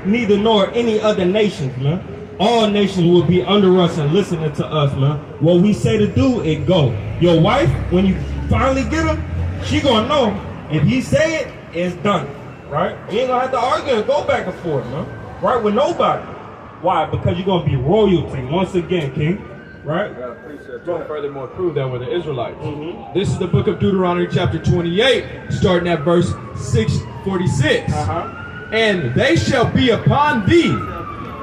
neither nor any other nations, man. All nations will be under us and listening to us, man. What we say to do, it go. Your wife, when you finally get her, she gonna know. If he say it, it's done, right? You ain't gonna have to argue and go back and forth, man. Right, with nobody. Why? Because you're gonna be royalty once again, King. Right? To furthermore prove that we're the Israelites. This is the book of Deuteronomy chapter 28, starting at verse 646. And they shall be upon thee.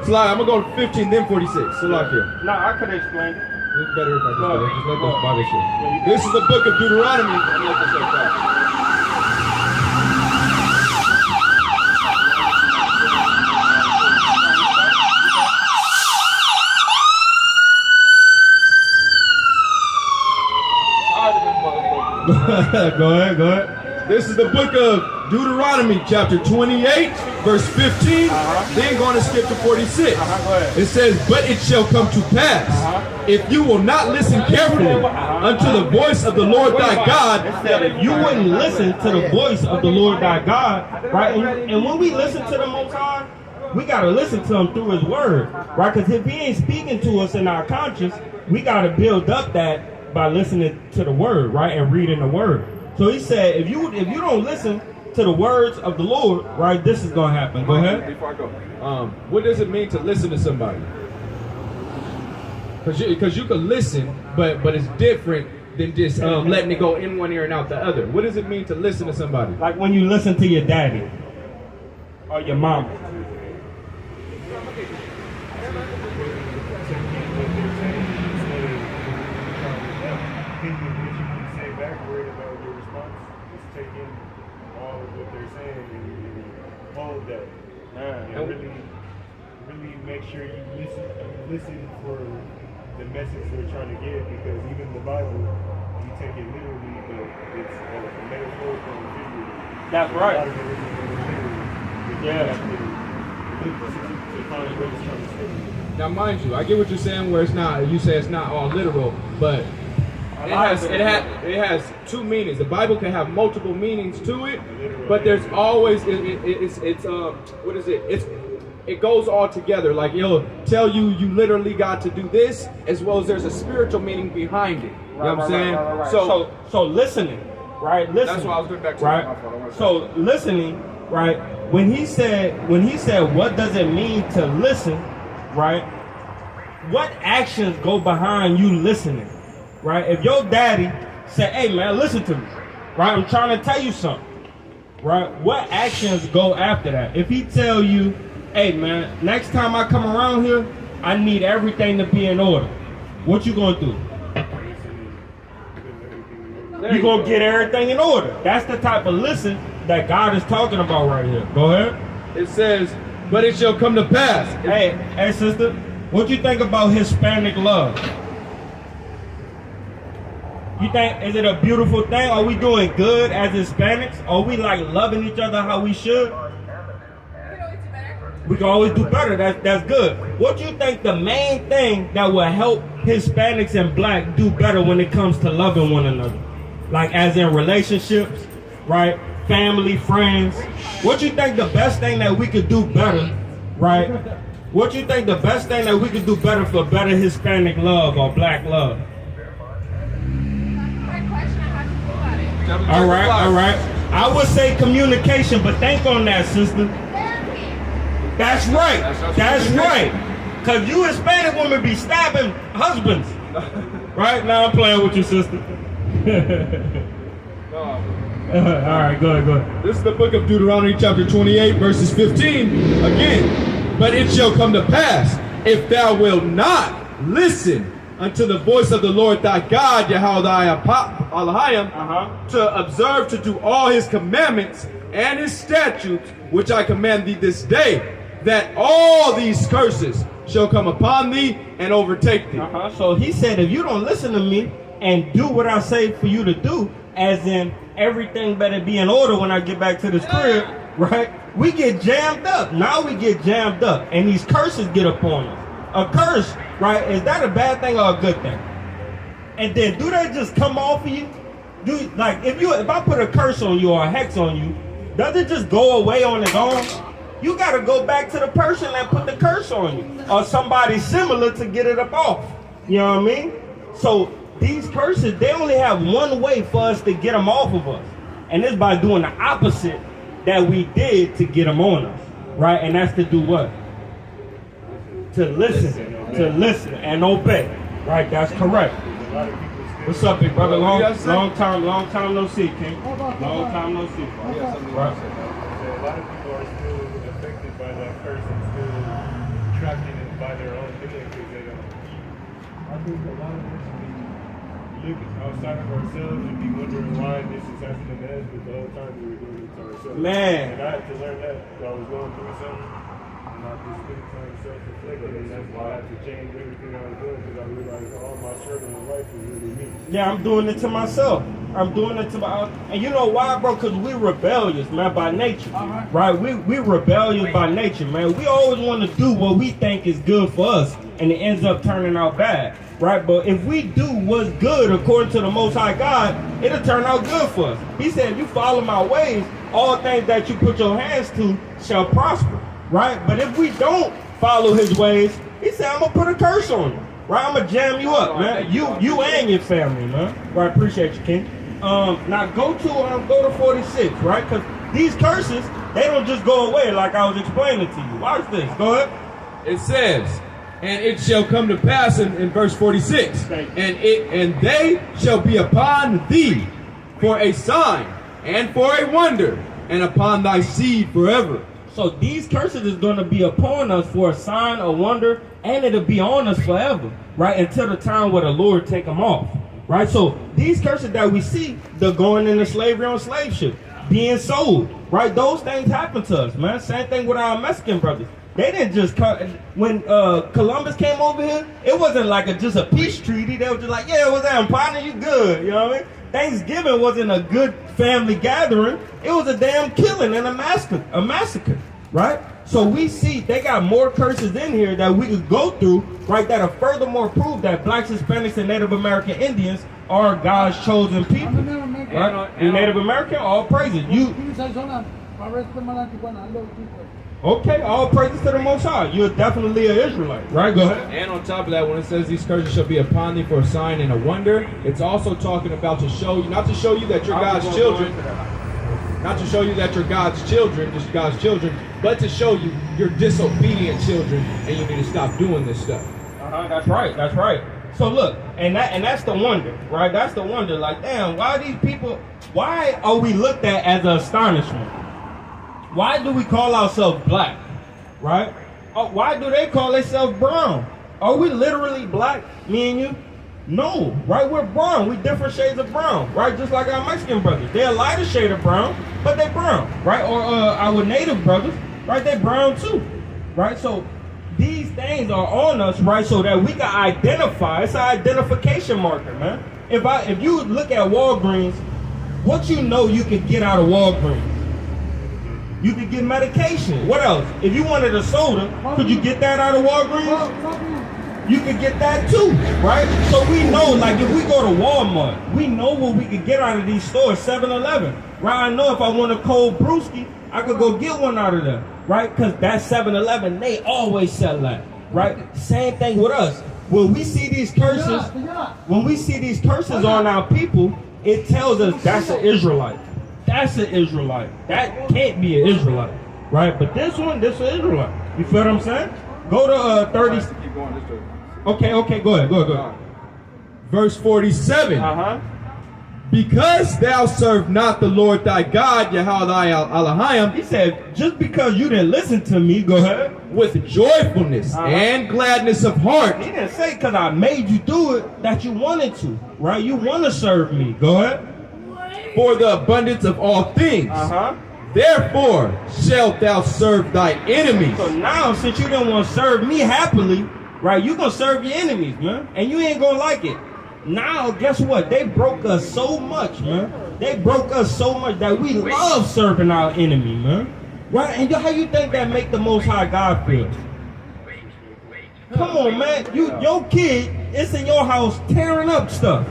So like, I'm going to go to 15, then 46. So like here. No, I could explain it. It's better if I just let this bother shit. This is the book of Deuteronomy. I'm gonna let this like that. Go ahead. This is the book of Deuteronomy, chapter 28, verse 15. Then going to skip to 46. Go ahead. It says, but it shall come to pass, if you will not listen carefully unto the voice of the Lord thy God. It said if you wouldn't listen to the voice of the Lord thy God, right? And when we listen to the Most High, we got to listen to him through his word, right? Because if he ain't speaking to us in our conscience, we got to build up that by listening to the word, right, and reading the word. So he said, if you don't listen to the words of the Lord, right, this is gonna happen. Go ahead. Before I go, what does it mean to listen to somebody? Because you can listen, but it's different than just letting it go in one ear and out the other. What does it mean to listen to somebody? Like when you listen to your daddy or your mama. And really make sure you listen for the message they're trying to give, because even the Bible, you take it literally, but it's metaphorical and figurative. That's right. Now, mind you, I get what you're saying. Where it's not, you say it's not all literal, but it has two meanings. The Bible can have multiple meanings to it, but there's always it goes all together. Like it'll tell you literally got to do this, as well as there's a spiritual meaning behind it. You know what I'm saying? Right. So listening, right? Listening. That's why I was going back to right. So listening, right? When he said, what does it mean to listen, right? What actions go behind you listening? Right? If your daddy said, hey man, listen to me, right? I'm trying to tell you something, right? What actions go after that? If he tell you, hey man, next time I come around here, I need everything to be in order. What you gonna do? You gonna get everything in order. That's the type of listen that God is talking about right here. Go ahead. It says, but it shall come to pass. Hey sister, what you think about Hispanic love? You think, is it a beautiful thing? Are we doing good as Hispanics? Are we like loving each other how we should? We can always do better. That's good. What do you think the main thing that will help Hispanics and black do better when it comes to loving one another? Like as in relationships, right? Family, friends. What you think the best thing that we could do better, right? What you think the best thing that we could do better for better Hispanic love or black love? All right. I would say communication, but think on that, sister. That's right. Because you Hispanic women be stabbing husbands. Right? Now I'm playing with you, sister. All right, go ahead. This is the book of Deuteronomy chapter 28, verses 15. Again, but it shall come to pass, if thou wilt not listen unto the voice of the Lord thy God, Yahweh Elohim, to observe to do all his commandments and his statutes, which I command thee this day, that all these curses shall come upon thee and overtake thee. So he said, if you don't listen to me and do what I say for you to do, as in everything better be in order when I get back to this crib, right? We get jammed up. Now we get jammed up, and these curses get upon us. A curse, right? Is that a bad thing or a good thing? And then do they just come off of you? If I put a curse on you or a hex on you, does it just go away on its own? you got to go back to the person that put the curse on you, or somebody similar to get it up off. You know what I mean? So these curses, they only have one way for us to get them off of us, and it's by doing the opposite that we did to get them on us, right? And that's to do what? To listen and obey, right? That's correct. What's up, big brother? Long time no see, King. Long time no see. Right. A lot of people are still affected by that curse and still trapped in it by their own doing because they don't. I think a lot of us look outside of ourselves and be wondering why this is happening to us, but the whole time we were doing it to ourselves. Man. And I had to learn that while I was going through something. And I just spent time self-reflecting, and that's why I had to change everything I was doing because I realized all my struggle in life was really me. Yeah, I'm doing it to myself. I'm doing it to my, and you know why, bro? Because we rebellious, man, by nature, right? We rebellious by nature, man. We always want to do what we think is good for us, and it ends up turning out bad, right? But if we do what's good according to the Most High God, it'll turn out good for us. He said, if you follow my ways, all things that you put your hands to shall prosper, right? But if we don't follow his ways, he said, I'm going to put a curse on you. Right, I'm gonna jam you up, man. You and your family, man. Right, appreciate you, King. Now go to 46, right? Because these curses, they don't just go away like I was explaining to you. Watch this. Go ahead. It says, and it shall come to pass in verse 46, and they shall be upon thee for a sign and for a wonder, and upon thy seed forever. So these curses is going to be upon us for a sign, a wonder, and it'll be on us forever, right? Until the time where the Lord take them off, right? So these curses that we see, they're going into slavery on slave ship, being sold, right? Those things happen to us, man. Same thing with our Mexican brothers. They didn't just come, when Columbus came over here, it wasn't like just a peace treaty. They were just like, yeah, what's that, I'm partner, you good, you know what I mean? Thanksgiving wasn't a good family gathering. It was a damn killing and a massacre, right? So we see they got more curses in here that we could go through, right, that are furthermore prove that blacks, Hispanics, and Native American Indians are God's chosen people. Right? You Native American, all praises. Okay, all praises to the Most High. You're definitely an Israelite, right? Go ahead. And on top of that, when it says these curses shall be upon thee for a sign and a wonder, it's also talking about to show you, not to show you that you're God's children, not to show you that you're God's children, just God's children, but to show you you're disobedient children and you need to stop doing this stuff. That's right. That's right. So look, and that's the wonder, right? That's the wonder. Like, damn, why are we looked at as an astonishment? Why do we call ourselves black, right? Why do they call themselves brown? Are we literally black, me and you? No, right? We're brown. We different shades of brown, right? Just like our Mexican brothers. They're a lighter shade of brown, but they're brown, right? Or our native brothers, right? They're brown too, right? So these things are on us, right? So that we can identify. It's an identification marker, man. If you look at Walgreens, what you know you can get out of Walgreens? You could get medication. What else? If you wanted a soda, could you get that out of Walgreens? You could get that too, right? So we know, like if we go to Walmart, we know what we could get out of these stores, 7-Eleven, right? I know if I want a cold brewski, I could go get one out of there, right? Because that 7-Eleven, they always sell that, right? Same thing with us. When we see these curses, on our people, it tells us that's an Israelite. That's an Israelite. That can't be an Israelite, right? But this is an Israelite. You feel what I'm saying? Go to 30. Okay, go ahead. Verse 47. Because thou serve not the Lord thy God, Yahweh thy Elohim. He said, just because you didn't listen to me, go ahead. With joyfulness and gladness of heart. He didn't say because I made you do it that you wanted to, right? You want to serve me. Go ahead. For the abundance of all things. Therefore shalt thou serve thy enemies. So now, since you didn't want to serve me happily, right, you're going to serve your enemies, man. And you ain't going to like it. Now, guess what? They broke us so much, man. They broke us so much that we love serving our enemy, man. Right? And how you think that make the Most High God feel? Come on, man. Your kid, it's in your house tearing up stuff.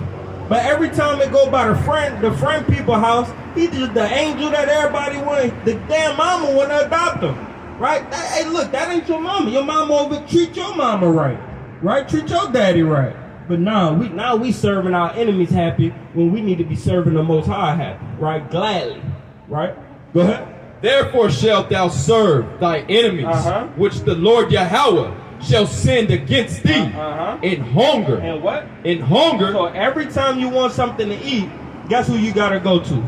But every time they go by the friend people's house, he just the angel that everybody wanted. The damn mama want to adopt him. right? Hey, look, that ain't your mama. Your mama over treat your mama right, right? Treat your daddy right. But now we serving our enemies happy when we need to be serving the Most High happy, right? Gladly, right? Go ahead. Therefore shalt thou serve thy enemies, which the Lord Yahweh shall send against thee in hunger. And what? In hunger. So every time you want something to eat, guess who you gotta go to?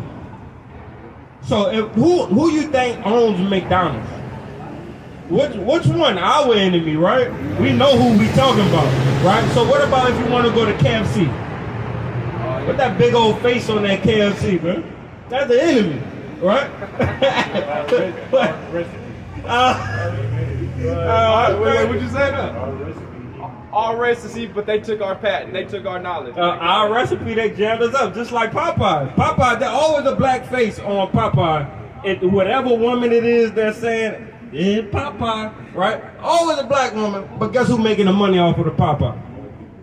So who you think owns McDonald's? Which one? Our enemy, right? We know who we talking about, right? So what about if you want to go to KFC? Put that big old face on that KFC, man. That's the enemy, right? Wait, what'd you say now? Our recipe, but they took our patent. They took our knowledge. Our recipe, they jammed us up, just like Popeye. Popeye, there's always a black face on Popeye. Whatever woman it is they're saying, yeah, Popeye, right? Always a black woman, but guess who's making the money off of the Popeye?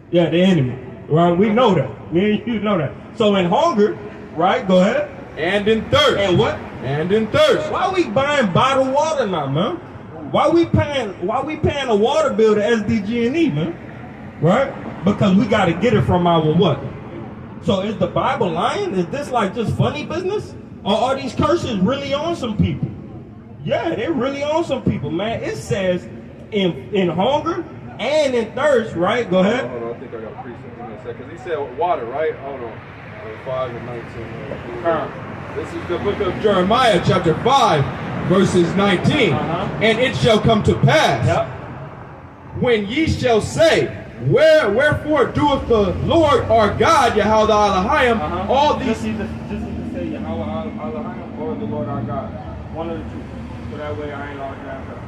Yeah, the enemy, right? We know that. Me and you know that. So in hunger, right? Go ahead. And in thirst. And what? And in thirst. Why we buying bottled water now, man? Why we paying a water bill to SDG&E, man? Right? Because we got to get it from our what? So is the Bible lying? Is this like just funny business? Or are these curses really on some people? Yeah, they're really on some people, man. It says in hunger and in thirst, right? Go ahead. Hold on, I think I got a precept. Give me a second. He said water, right? Hold on. 5 and 19. This is the book of Jeremiah, chapter 5, verses 19. And it shall come to pass, when ye shall say, wherefore doeth the Lord our God, Yahweh Elohim, all these... Just either say Yahweh Elohim or the Lord our God. One of the two. So that way I ain't all jammed up.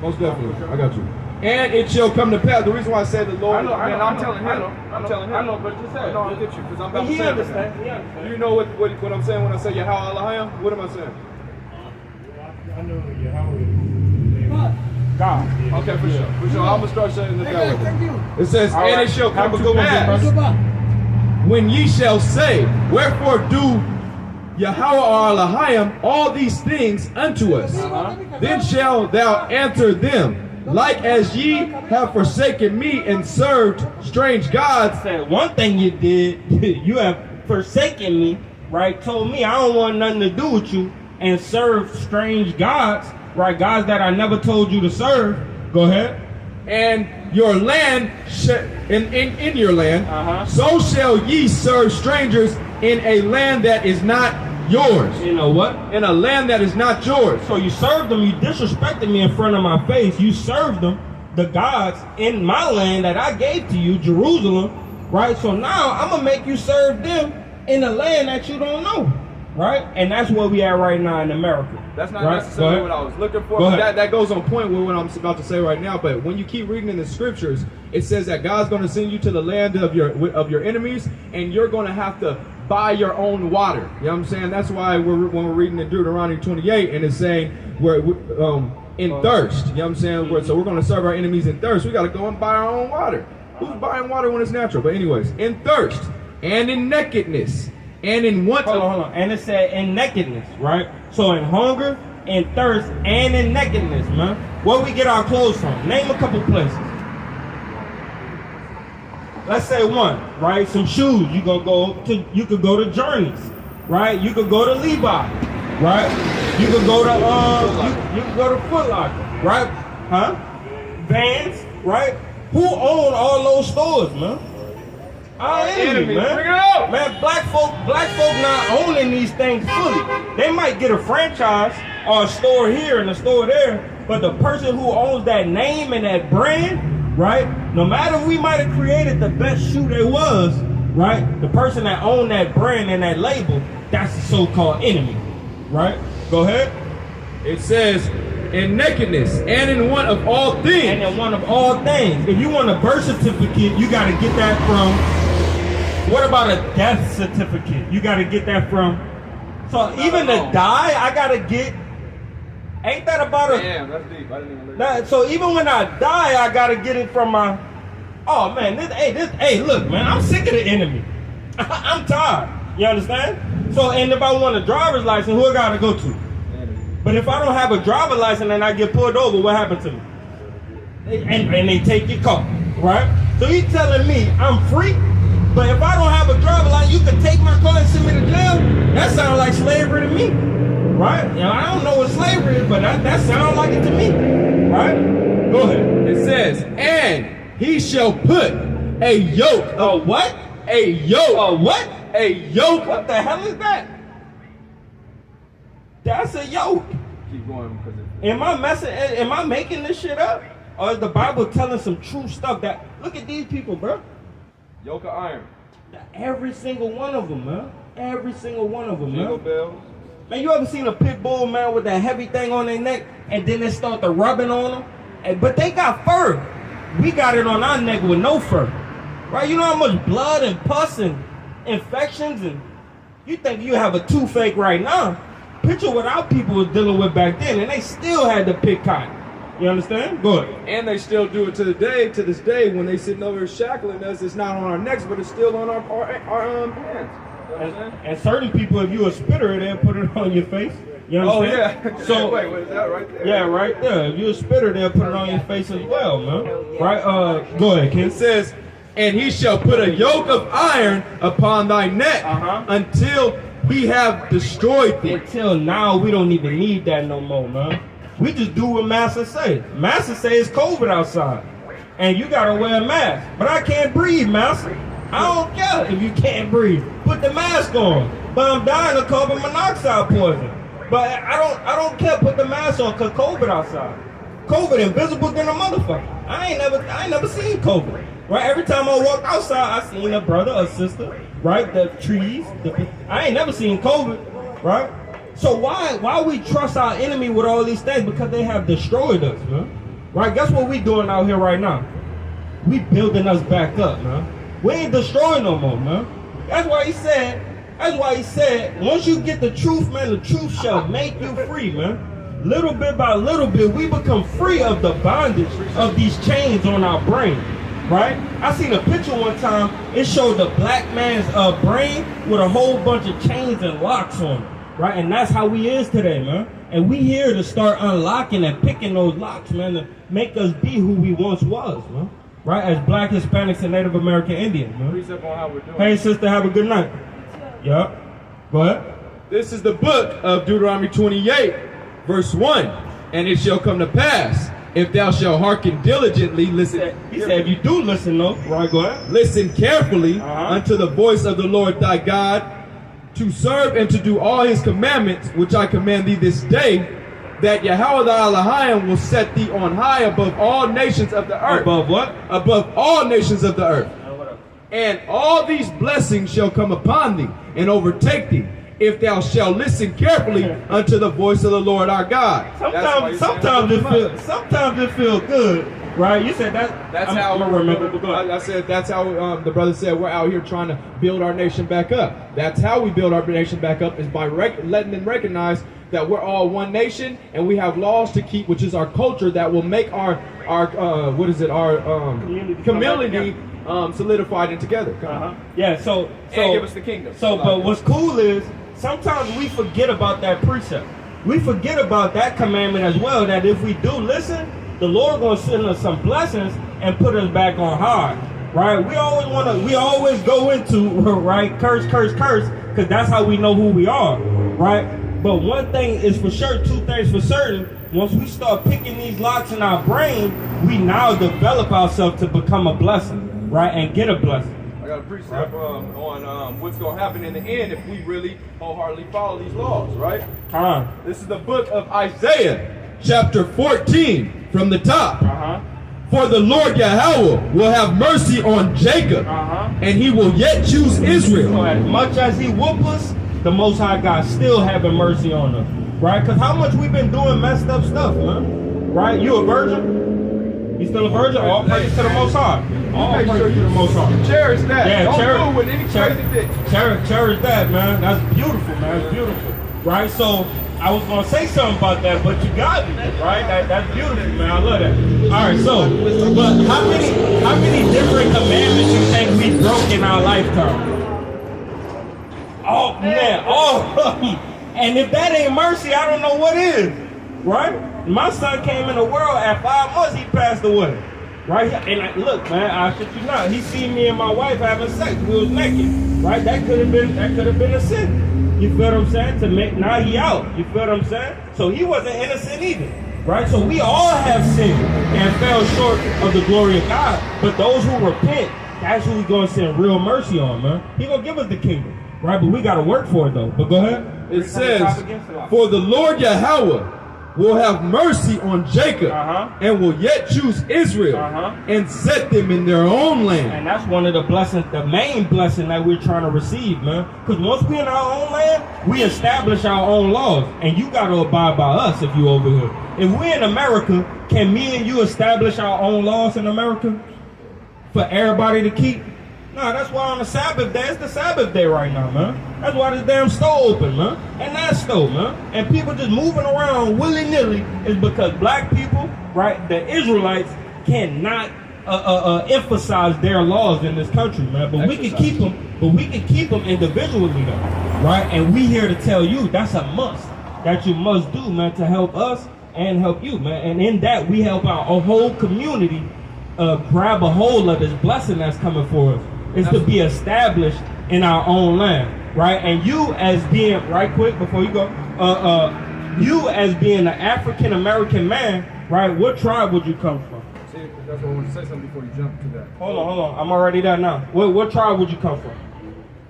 Most definitely. I got you. And it shall come to pass. The reason why I said the Lord... I'm telling him. I know, but just say it. No, I'll get you, because I'm about to say it. He understands. You know what I'm saying when I say Yahweh Elohim? What am I saying? I know Yahweh. God. Okay, for sure. I'm going to start saying this that way. It says, and it shall come to pass, when ye shall say, wherefore do Yahweh Elohim all these things unto us, then shall thou answer them, like as ye have forsaken me and served strange gods. Said one thing you did, you have forsaken me, right? Told me I don't want nothing to do with you and serve strange gods, right? Gods that I never told you to serve. Go ahead. And your land, in your land, so shall ye serve strangers in a land that is not yours. You know what? In a land that is not yours. So you served them, you disrespected me in front of my face. You served them, the gods in my land that I gave to you, Jerusalem, right? So now I'm going to make you serve them in a land that you don't know, right? And that's where we at right now in America. That's not necessarily what I was looking for. But that goes on point with what I'm about to say right now. But when you keep reading in the scriptures, it says that God's going to send you to the land of your enemies, and you're going to have to buy your own water. You know what I'm saying? That's why when we're reading in Deuteronomy 28, and it's saying we're in thirst. You know what I'm saying? So we're going to serve our enemies in thirst. We got to go and buy our own water. Who's buying water when it's natural? But anyways, in thirst and in nakedness and in want. Hold on. And it said in nakedness, right? So in hunger, in thirst, and in nakedness, man. Where we get our clothes from? Name a couple places. Let's say one, right? Some shoes. You could go to Journeys, right? You could go to Levi, right? You could go to you could go to Foot Locker, right? Huh? Vans, right? Who own all those stores, man? Our enemy, man. Bring it out. Man, black folk not owning these things fully. They might get a franchise or a store here and a store there, but the person who owns that name and that brand, right? No matter we might have created the best shoe there was, right? The person that owned that brand and that label, that's the so-called enemy, right? Go ahead. It says, in nakedness and in want of all things. And in want of all things. If you want a birth certificate, you got to get that from. What about a death certificate? You got to get that from. So even to die, I got to get. Ain't that about a? Damn, that's deep. I didn't even look at that. So even when I die, I got to get it from my. Oh man, hey, look, man, I'm sick of the enemy. I'm tired. You understand? So, and if I want a driver's license, who I got to go to? But if I don't have a driver license and I get pulled over, what happens to me? And they take your car, right? So you telling me I'm free, but if I don't have a driver license, you can take my car and send me to jail? That sounds like slavery to me, right? You know, I don't know what slavery is, but that sounds like it to me, right? Go ahead. It says, and he shall put a yoke of what? A yoke. What? A yoke. What the hell is that? That's a yoke. Keep going because Am I making this shit up? Or is the Bible telling some true stuff that, look at these people, bro. yoke of iron. Every single one of them, man. Every single one of them, Jingle man. bells. Man, you ever seen a pit bull, man, with that heavy thing on their neck, and then they start to rubbing on them? But they got fur. We got it on our neck with no fur. Right? You know how much blood and pus and infections, and you think you have a toothache right now. Picture what our people was dealing with back then, and they still had the pit cotton. You understand? Go ahead. And they still do it to this day, when they sitting over here shackling us. It's not on our necks, but it's still on our hands. And certain people, if you a spitter, they'll put it on your face. You understand? Oh yeah. So wait, what is that right there? yeah, right there. If you a spitter, they'll put it on your face as well, man. Right? Go ahead, kid. It says, and he shall put a yoke of iron upon thy neck until he have destroyed thee. Until now, we don't even need that no more, man. We just do what Master say. Master say it's COVID outside, and you gotta wear a mask. But I can't breathe, Master. I don't care if you can't breathe. Put the mask on. But I'm dying of carbon monoxide poison. But I don't care. Put the mask on, cause COVID outside. COVID invisible than a motherfucker. I ain't never seen COVID. Right? Every time I walk outside, I seen a brother or sister. Right? The trees. I ain't never seen COVID. Right? So why we trust our enemy with all these things? Because they have destroyed us, man. Right? Guess what we doing out here right now? We building us back up, man. We ain't destroying no more, man. That's why he said, once you get the truth, man, the truth shall make you free, man. Little bit by little bit, we become free of the bondage of these chains on our brain, right? I seen a picture one time, it showed the black man's brain with a whole bunch of chains and locks on it, right? And that's how we is today, man. And we here to start unlocking and picking those locks, man, to make us be who we once was, man. Right, as Black, Hispanics, and Native American Indians, man. Precept on how we're doing. Hey, sister, have a good night. Yep. Go ahead. This is the book of Deuteronomy 28, verse 1. And it shall come to pass, if thou shalt hearken diligently, listen. He said, if you do listen, though. Right, go ahead. Listen carefully unto the voice of the Lord thy God, to serve and to do all his commandments, which I command thee this day, that Yahweh thy Elohim will set thee on high above all nations of the earth. Above what? Above all nations of the earth. And all these blessings shall come upon thee and overtake thee, if thou shalt listen carefully unto the voice of the Lord our God. Sometimes it feels good, right? You said that. That's I'm how. gonna remember. I said that's how the brother said we're out here trying to build our nation back up. That's how we build our nation back up, is by letting them recognize that we're all one nation and we have laws to keep, which is our culture that will make our community solidified and together. Yeah. So give us the kingdom. So, but what's cool is sometimes we forget about that precept. We forget about that commandment as well. That if we do listen, the Lord gonna send us some blessings and put us back on high. Right? We always go into right curse, because that's how we know who we are. Right? But one thing is for sure, two things for certain. Once we start picking these locks in our brain, we now develop ourselves to become a blessing, right? And get a blessing. I got a precept on what's going to happen in the end if we really wholeheartedly follow these laws, right? This is the book of Isaiah, chapter 14, from the top. For the Lord Yahweh will have mercy on Jacob, and he will yet choose Israel. So as much as he whoop us, the Most High God still having mercy on us, right? Because how much we've been doing messed up stuff, man, right? You a virgin? You still a virgin? All praise to the Most High. All praise to the Most High. Cherish that. Yeah, Don't do it with any crazy thing. Cherish that, man. That's beautiful, man. It's beautiful, right? So I was gonna say something about that, but you got me, right? That's beautiful, man. I love that. All right, so, but how many different commandments you think we broke in our lifetime? Oh man, And if that ain't mercy, I don't know what is. Right? My son came in the world at 5 months, he passed away. Right? And look, man, I shit you not. He seen me and my wife having sex. We was naked. Right? That could have been a sin. You feel what I'm saying? To make now he out. You feel what I'm saying? So he wasn't innocent either. Right? So we all have sinned and fell short of the glory of God. But those who repent, that's who we're gonna send real mercy on, man. He gonna give us the kingdom. Right? But we gotta work for it though. But go ahead. It says, for the Lord Yahweh will have mercy on Jacob and will yet choose Israel and set them in their own land. And that's one of the blessings, the main blessing that we're trying to receive, man. Because once we're in our own land, we establish our own laws. And you got to abide by us if you over here. If we're in America, can me and you establish our own laws in America for everybody to keep? No, that's why on the Sabbath day, it's the Sabbath day right now, man. That's why this damn store open, man. And that store, man. And people just moving around willy-nilly is because black people, right, the Israelites cannot emphasize their laws in this country, man. But we can keep them, individually, though, right? And we here to tell you that's a must, that you must do, man, to help us and help you, man. And in that, we help our whole community grab a hold of this blessing that's coming for us. Is to be established in our own land, right? And you as being, right quick before you go, you as being an African American man, right? What tribe would you come from? See, that's what I want to say something before you jump to that. Hold on. I'm already there now. What tribe would you come from?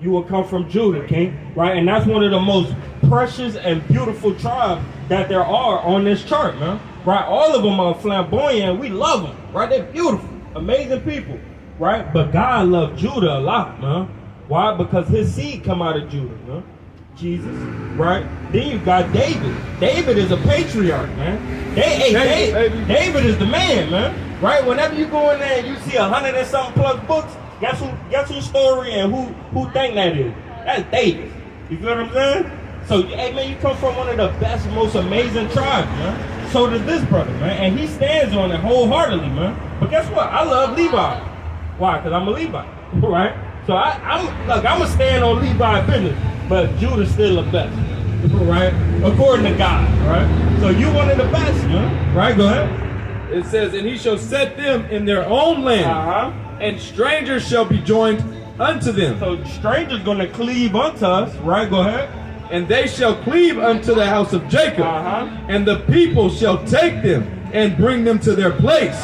You will come from Judah, King, right? And that's one of the most precious and beautiful tribes that there are on this chart, man. Right? All of them are flamboyant. We love them, right? They're beautiful, amazing people. Right? But God loved Judah a lot, man. Why? Because his seed come out of Judah, man. Jesus, right? Then you got David. David is a patriarch, man. David is the man, man. Right? Whenever you go in there and you see 100 and something plus books, guess whose story and who think that is? That's David. You feel what I'm saying? So, hey, man, you come from one of the best, most amazing tribes, man. So does this brother, man. And he stands on it wholeheartedly, man. But guess what? I love Levi. Why? Because I'm a Levite, right? So I'm gonna stand on Levi business, but Judah's still the best, right? According to God, right? So you one of the best, man, right? Go ahead. It says, and he shall set them in their own land, and strangers shall be joined unto them. So strangers gonna cleave unto us, right? Go ahead. And they shall cleave unto the house of Jacob, and the people shall take them and bring them to their place.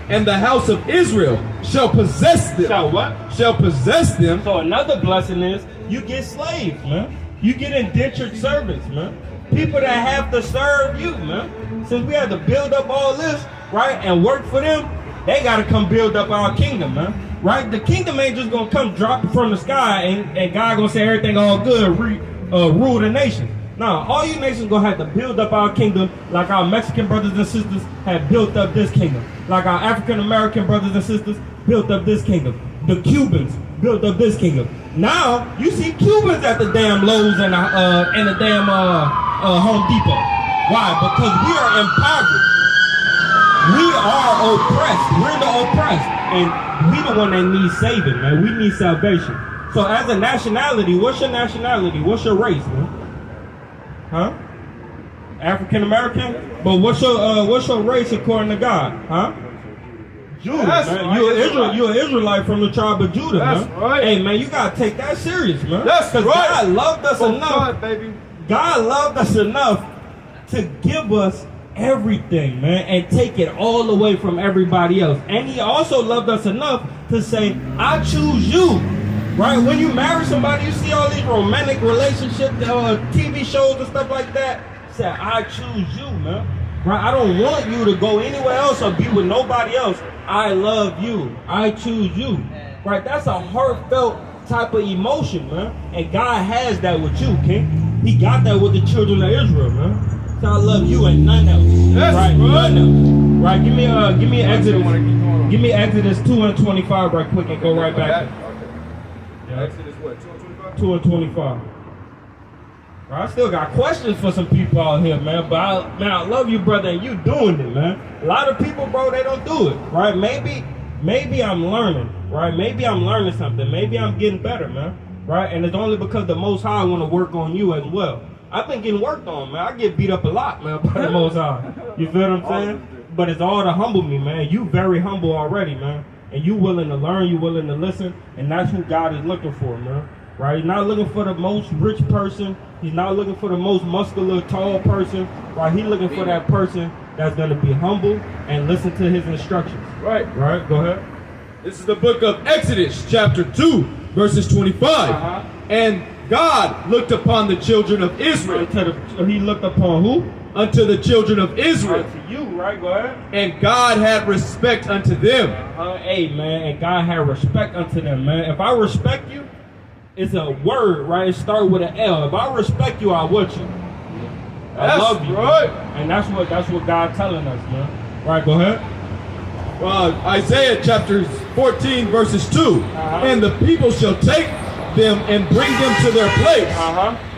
And the house of Israel shall possess them. Shall what? Shall possess them. So another blessing is you get slaves, man. You get indentured servants, man. People that have to serve you, man. Since we had to build up all this, right, and work for them, they got to come build up our kingdom, man. Right? The kingdom ain't just going to come drop from the sky and God going to say everything all good, rule the nation. Now, all you nations gonna have to build up our kingdom like our Mexican brothers and sisters have built up this kingdom. Like our African American brothers and sisters built up this kingdom. The Cubans built up this kingdom. Now, you see Cubans at the damn Lowe's and the damn Home Depot. Why? Because we are impoverished. We are oppressed. We're the oppressed. And we the one that needs saving, man. We need salvation. So as a nationality, what's your nationality? What's your race, man? Huh? African American? But what's your race according to God? Huh? Judah, man. Right. You're an Israelite from the tribe of Judah, that's man. Right. Hey, man, you gotta take that serious, man. That's right. God loved us enough. God, baby. God loved us enough to give us everything, man, and take it all away from everybody else. And he also loved us enough to say, I choose you. Right? When you marry somebody, you see all these romantic relationships, TV shows and stuff like that. Say, I choose you, man. Right? I don't want you to go anywhere else or be with nobody else. I love you. I choose you. Right? That's a heartfelt type of emotion, man. And God has that with you, King. He got that with the children of Israel, man. So I love you and none else. That's right? None else. Right? Give me Exodus. Give me Exodus 2:25 right quick and go right back. Exodus what, 2:25? 2:25. I still got questions for some people out here, man. But I love you, brother, and you doing it, man. A lot of people, bro, they don't do it, right? Maybe I'm learning, right? Maybe I'm learning something. Maybe I'm getting better, man, right? And it's only because the Most High want to work on you as well. I've been getting worked on, man. I get beat up a lot, man, by the Most High. You feel what I'm saying? But it's all to humble me, man. You very humble already, man. And you willing to learn, you willing to listen, and that's who God is looking for, man. Right? He's not looking for the most rich person. He's not looking for the most muscular, tall person. Right? He's looking for that person that's going to be humble and listen to his instructions. Right. Right? Go ahead. This is the book of Exodus, chapter 2, verses 25. And God looked upon the children of Israel. He looked upon who? Unto the children of Israel. To you, right? Go ahead. And God had respect unto them. Hey, man, and God had respect unto them, man. If I respect you, it's a word, right? It starts with an L. If I respect you, I want you. I love you. Right. And that's what God telling us, man. Right, go ahead. Isaiah chapter 14, verses 2. And the people shall take them and bring them to their place.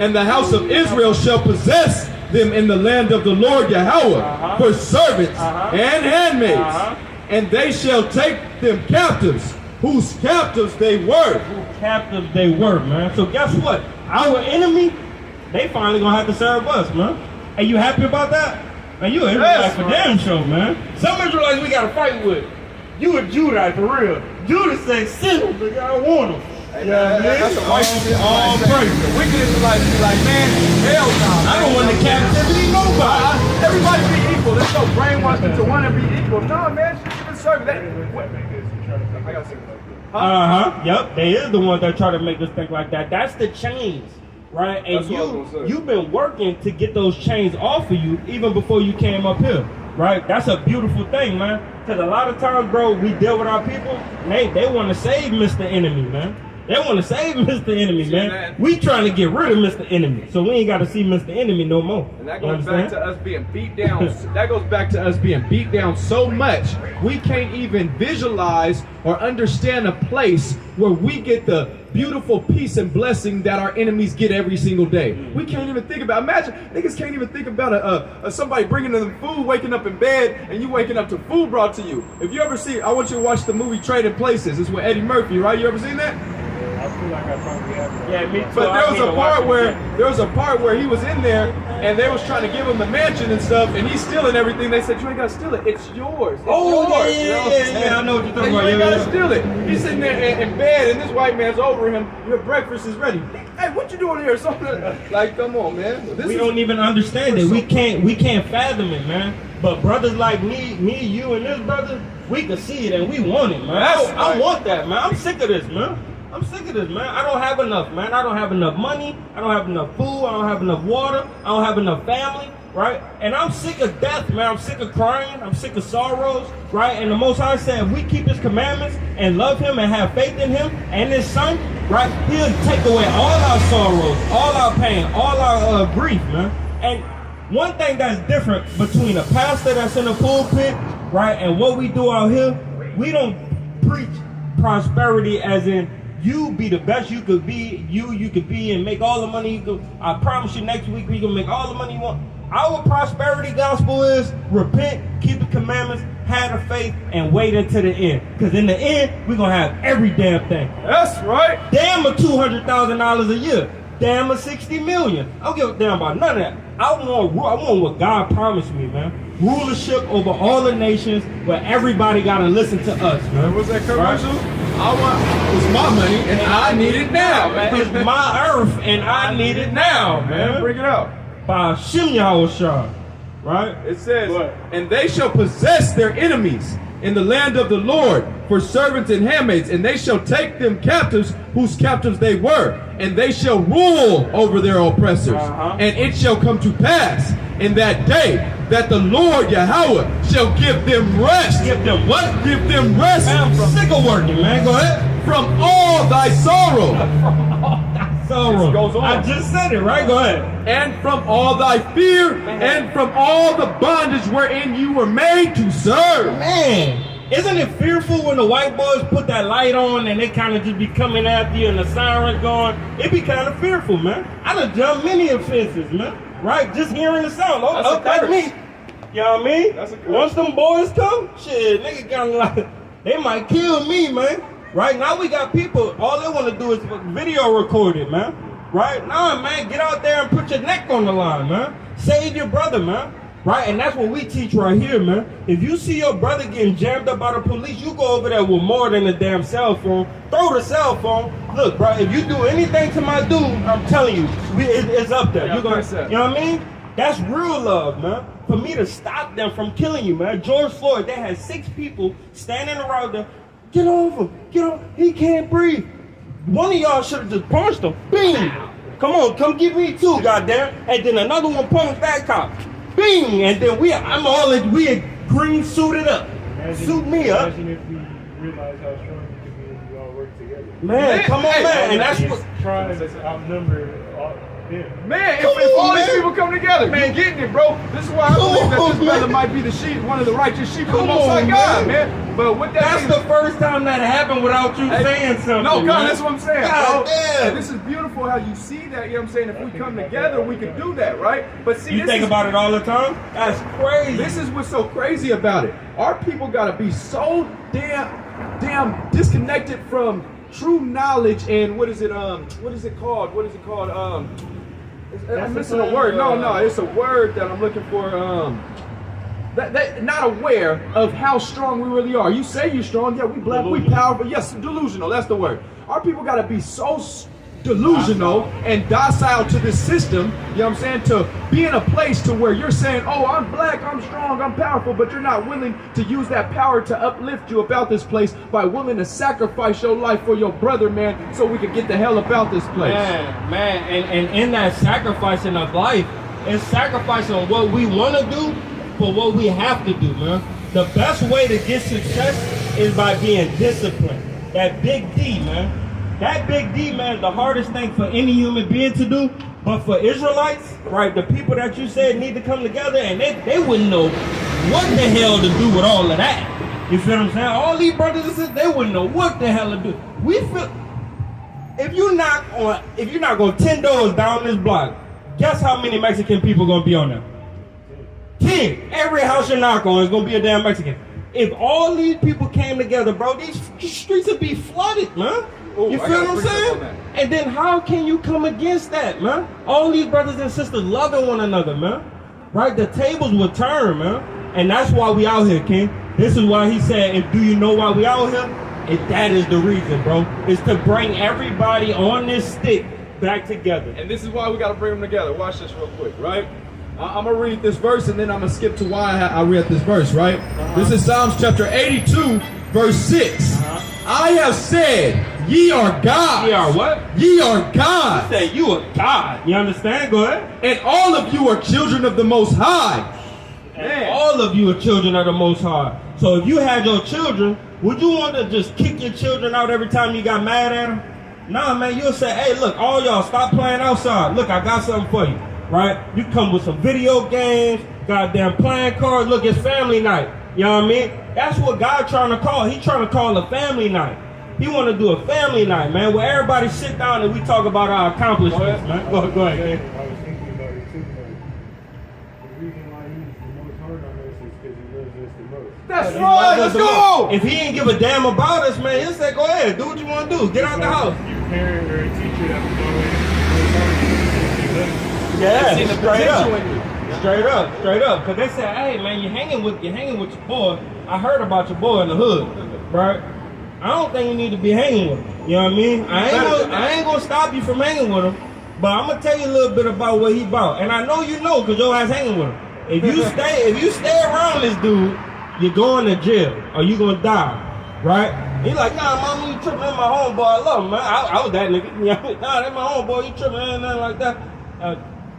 And the house of Israel shall possess them in the land of the Lord Yahweh for servants and handmaids. And they shall take them captives, whose captives they were. Whose captives they were, man. So guess what? Our enemy, they finally gonna have to serve us, man. Are you happy about that? Man, you an Israelite for damn sure, man. Some Israelites we gotta fight with. You a Judite for real. Judah said, send them, nigga, I want them. Yeah, that's a white all praise. The wicked Israelites be like, man, hell no. I don't want the captivity, nobody. Everybody be equal. Let's go brainwash them to want to be equal. No, man, you can serve that. I gotta say that. Yep, they is the ones that try to make us think like that. That's the chains, right? And you've been working to get those chains off of you even before you came up here, right? That's a beautiful thing, man. Because a lot of times, bro, we deal with our people, and they want to save Mr. Enemy, man. They want to save Mr. Enemy, man. We trying to get rid of Mr. Enemy, so we ain't got to see Mr. Enemy no more. And that goes back to us being beat down. That goes back to us being beat down so much we can't even visualize or understand a place where we get the beautiful peace and blessing that our enemies get every single day. We can't even think about. Imagine niggas can't even think about somebody bringing them food, waking up in bed, and you waking up to food brought to you. If you ever see, I want you to watch the movie Trading Places. It's with Eddie Murphy, right? You ever seen that? I feel like I probably have. Yeah, me too. But there was a part where he was in there and they was trying to give him the mansion and stuff, and he's stealing everything. They said, you ain't gotta steal it. It's yours. It's yours. Yeah, I know what you're talking about. You ain't gotta steal it. He's sitting there in bed and this white man's over him. Your breakfast is ready. Hey, what you doing here? Something like, come on, man. We don't even understand it. We can't fathom it, man. But brothers like me, you and this brother, we can see it and we want it, man. I want that, man. I'm sick of this, man. I'm sick of this, man. I don't have enough, man. I don't have enough money. I don't have enough food. I don't have enough water. I don't have enough family, right? And I'm sick of death, man. I'm sick of crying. I'm sick of sorrows, right? And the Most High said, if we keep His commandments and love Him and have faith in Him and His Son, right, He'll take away all our sorrows, all our pain, all our grief, man. And one thing that's different between a pastor that's in the pulpit, right, and what we do out here, we don't preach prosperity as in you be the best you could be, you could be and make all the money you could. I promise you next week we can make all the money you want. Our prosperity gospel is repent, keep the commandments, have the faith, and wait until the end. Because in the end, we're going to have every damn thing. That's right. Damn a $200,000 a year. Damn a $60 million. I don't give a damn about none of that. I want what God promised me, man. Rulership over all the nations where everybody got to listen to us, man. What's that commercial? Right? It's my money and I need it now, man. It's my earth and I need it now, man. Bring it out. By Shem Yahushua, right? It says, and they shall possess their enemies in the land of the Lord for servants and handmaids, and they shall take them captives whose captives they were, and they shall rule over their oppressors. And it shall come to pass in that day that the Lord Yahweh shall give them rest. Give them what? Give them rest. Man, I'm sick of working, man. Go ahead. From all thy sorrow. From all thy sorrow. Goes on. I just said it, right? Go ahead. And from all thy fear, and from all the bondage wherein you were made to serve. Man, isn't it fearful when the white boys put that light on and they kind of just be coming after you and the sirens going? It be kind of fearful, man. I done jumped many offenses, man. Right? Just hearing the sound. Like me. You know what I mean? Once them boys come, shit, nigga kind of like, they might kill me, man. Right now we got people, all they want to do is video record it, man. right? Nah, man, get out there and put your neck on the line, man. Save your brother, man. Right? And that's what we teach right here, man. If you see your brother getting jammed up by the police, you go over there with more than a damn cell phone. Throw the cell phone. Look, bro, if you do anything to my dude, I'm telling you, it's up there. Yeah, You know what I mean? That's real love, man. For me to stop them from killing you, man. George Floyd, they had 6 people standing around there. Get over, get over. He can't breathe. One of y'all should have just punched him. Bing! Come on, come get me too, goddamn. And then another one punched that cop. Bing! And then we green suited up. Suit me up. Imagine if we realize how strong we can be if we all work together. Man, come on, man. And that's what... Trying to outnumber them. Man, if all these people come together, man, getting it, bro. This is why I believe that this brother might be the sheep, one of the righteous sheep of the Most High God, man. But with that, that's the first time that happened without you saying something. No, God, that's what I'm saying, God, bro. damn. And this is beautiful how you see that. You know what I'm saying? If we come together, we can do that, right? But see, you think about it all the time. That's crazy. This is what's so crazy about it. Our people gotta be so damn disconnected from true knowledge and what is it called? I'm missing a word. No, it's a word that I'm looking for. That not aware of how strong we really are. You say you're strong, yeah, we black, we powerful. Yes, delusional. That's the word. Our people got to be so delusional and docile to this system. You know what I'm saying? To be in a place to where you're saying, "Oh, I'm black, I'm strong, I'm powerful," but you're not willing to use that power to uplift you about this place by willing to sacrifice your life for your brother, man, so we can get the hell about this place. Man, and in that sacrificing of life, it's sacrificing what we want to do for what we have to do, man. The best way to get success is by being disciplined. That big D, man. That big D, man, is the hardest thing for any human being to do. But for Israelites, right, the people that you said need to come together, and they wouldn't know what the hell to do with all of that. You feel what I'm saying? All these brothers and sisters, they wouldn't know what the hell to do. We feel, if you're not going 10 doors down this block, guess how many Mexican people going to be on there? 10. Every house you knock on is going to be a damn Mexican. If all these people came together, bro, these streets would be flooded, man. Ooh, you feel what I'm saying? And then how can you come against that, man? All these brothers and sisters loving one another, man. Right? The tables will turn, man. And that's why we out here, King. This is why he said, and do you know why we out here? And that is the reason, bro. Is to bring everybody on this stick back together. And this is why we got to bring them together. Watch this real quick, right? I'm going to read this verse, and then I'm going to skip to why I read this verse, right? This is Psalms chapter 82, verse 6. I have said, ye are gods. Ye are what? Ye are gods. You say you are God. You understand? Go ahead. And all of you are children of the Most High. And all of you are children of the Most High. So if you had your children, would you want to just kick your children out every time you got mad at them? Nah, man, you'll say, hey, look, all y'all, stop playing outside. Look, I got something for you. Right? You come with some video games, goddamn playing cards. Look, it's family night. You know what I mean? That's what God trying to call. He trying to call a family night. He want to do a family night, man, where everybody sit down and we talk about our accomplishments, man. Go ahead. I was thinking about it too, the reason why he's the most hard on us is because he loves us the most. That's right, let's go! If he ain't give a damn about us, man, he'll say, go ahead, do what you want to do. Get out the house. Your parent or a teacher that was always yeah, straight up. Because they said, hey, man, you're hanging with your boy. I heard about your boy in the hood, right? I don't think you need to be hanging with him. You know what I mean? I ain't gonna stop you from hanging with him, but I'm gonna tell you a little bit about what he about. And I know you know because your ass hanging with him. If you stay around this dude, you're going to jail or you gonna die, right? He like, nah, mama, you tripping in my homeboy. I love him, man. I was that nigga. You know, nah, that's my homeboy. You tripping in nothing like that.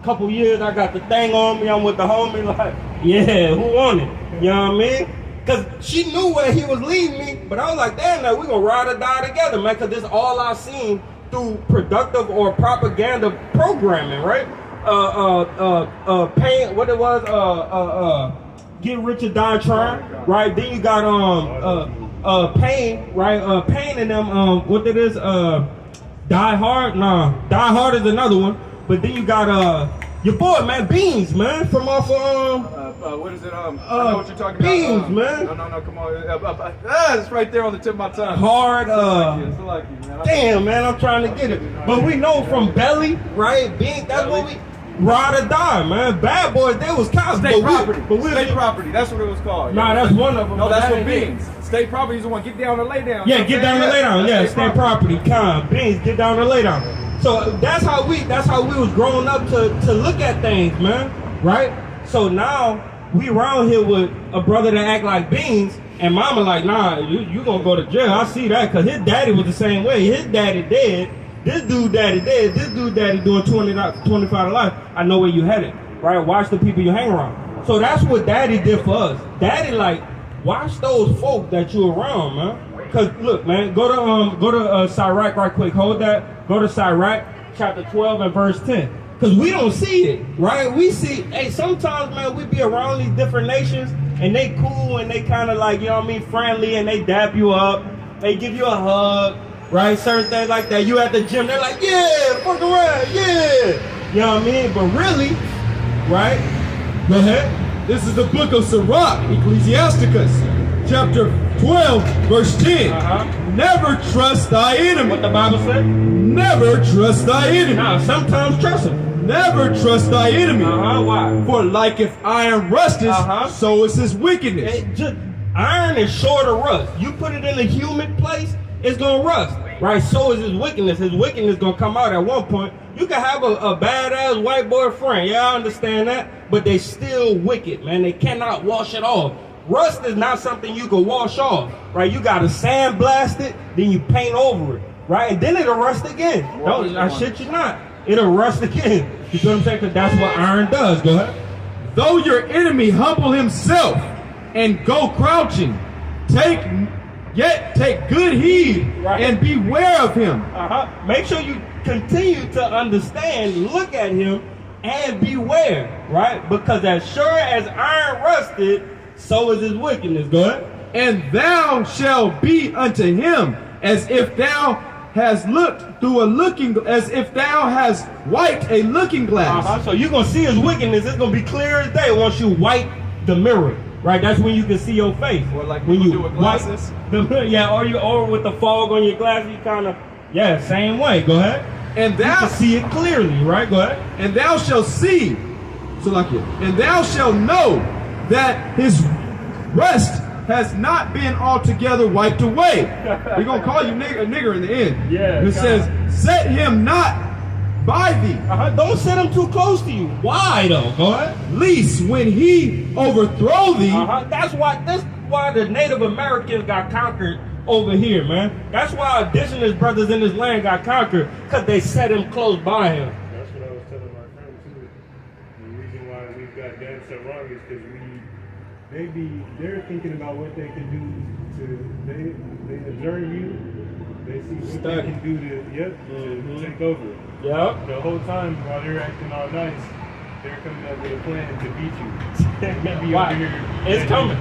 Couple years, I got the thing on me. I'm with the homie. Like, yeah, who on it? You know what I mean? Because she knew where he was leading me, but I was like, damn, now we're going to ride or die together, man, because this is all I've seen through productive or propaganda programming, right? Pain, what it was, Get Rich or Die Trying, right? Then you got Pain, right? Pain and them, what it is, Die Hard? Nah, Die Hard is another one. But then you got your boy, man, Beans, man, from off what is it? I know what you're talking beans, about. man. No, come on. It's right there on the tip of my tongue. Hard, It's like you, man. damn, man, I'm trying to get it. But we know from belly, right? Beans, that's what we, ride or die, man. Bad boys, they was cops. State property. But we State property. That's what it was called. Nah, that's one of them. No, but that's that what ain't beans. State property is the one. Get down and lay down. Yeah, get down and lay down. Yeah, state property. Beans, get down and lay down. So that's how we was growing up to look at things, man. Right? So now we around here with a brother that act like Beans, and mama like, nah, you gonna go to jail. I see that, cause his daddy was the same way. His daddy dead. This dude daddy dead. This dude daddy doing 25 to life. I know where you headed. Right? Watch the people you hang around. So that's what daddy did for us. Daddy like, watch those folk that you around, man. Cause look, man, go to Sirach right quick. Hold that. Go to Sirach chapter 12 and verse 10. Cause we don't see it, right? We see, hey, sometimes, man, we be around these different nations and they cool and they kind of like, you know what I mean, friendly, and they dap you up. They give you a hug, right? Certain things like that. You at the gym, they're like, yeah, fuck around, yeah. You know what I mean? But really, right? Go ahead. This is the book of Sirach, Ecclesiasticus, chapter 12, verse 10. Never trust thy enemy. What the Bible said? Never trust thy enemy. Now, sometimes trust him. Never trust thy enemy. Why? For like if iron rusteth, so is his wickedness. Iron is short of rust. You put it in a humid place, it's gonna rust. Right? So is his wickedness. His wickedness gonna come out at one point. You can have a badass white boy friend. Yeah, I understand that. But they still wicked, man. They cannot wash it off. Rust is not something you can wash off, right? You gotta sandblast it, then you paint over it, right? And then it'll rust again. I shit you not. It'll rust again. You see what I'm saying? Because that's what iron does. Go ahead. Though your enemy humble himself and go crouching, take good heed and beware of him. Make sure you continue to understand, look at him, and beware, right? Because as sure as iron rusted, so is his wickedness. Go ahead. And thou shalt be unto him as if thou hast looked through as if thou hast wiped a looking glass. So you're gonna see his wickedness. It's gonna be clear as day once you wipe the mirror. Right? That's when you can see your face. Or like when you do with glasses. Or with the fog on your glasses, you kind of same way. Go ahead. And thou you can see it clearly, right? Go ahead. And thou shalt see, and thou shalt know that his rest has not been altogether wiped away. We're going to call you a nigger in the end. Yeah. It says, set him not by thee. Don't set him too close to you. Why though? Go ahead. Least when he overthrow thee. That's why the Native Americans got conquered over here, man. That's why indigenous brothers in this land got conquered, because they set him close by him. That's what I was telling my friend too. The reason why we've got that so wrong is because they're thinking about what they can do they observe you, they see what they can do to take over. Yep. The whole time while they're acting all nice, they're coming up with a plan to beat you. Why? It's coming.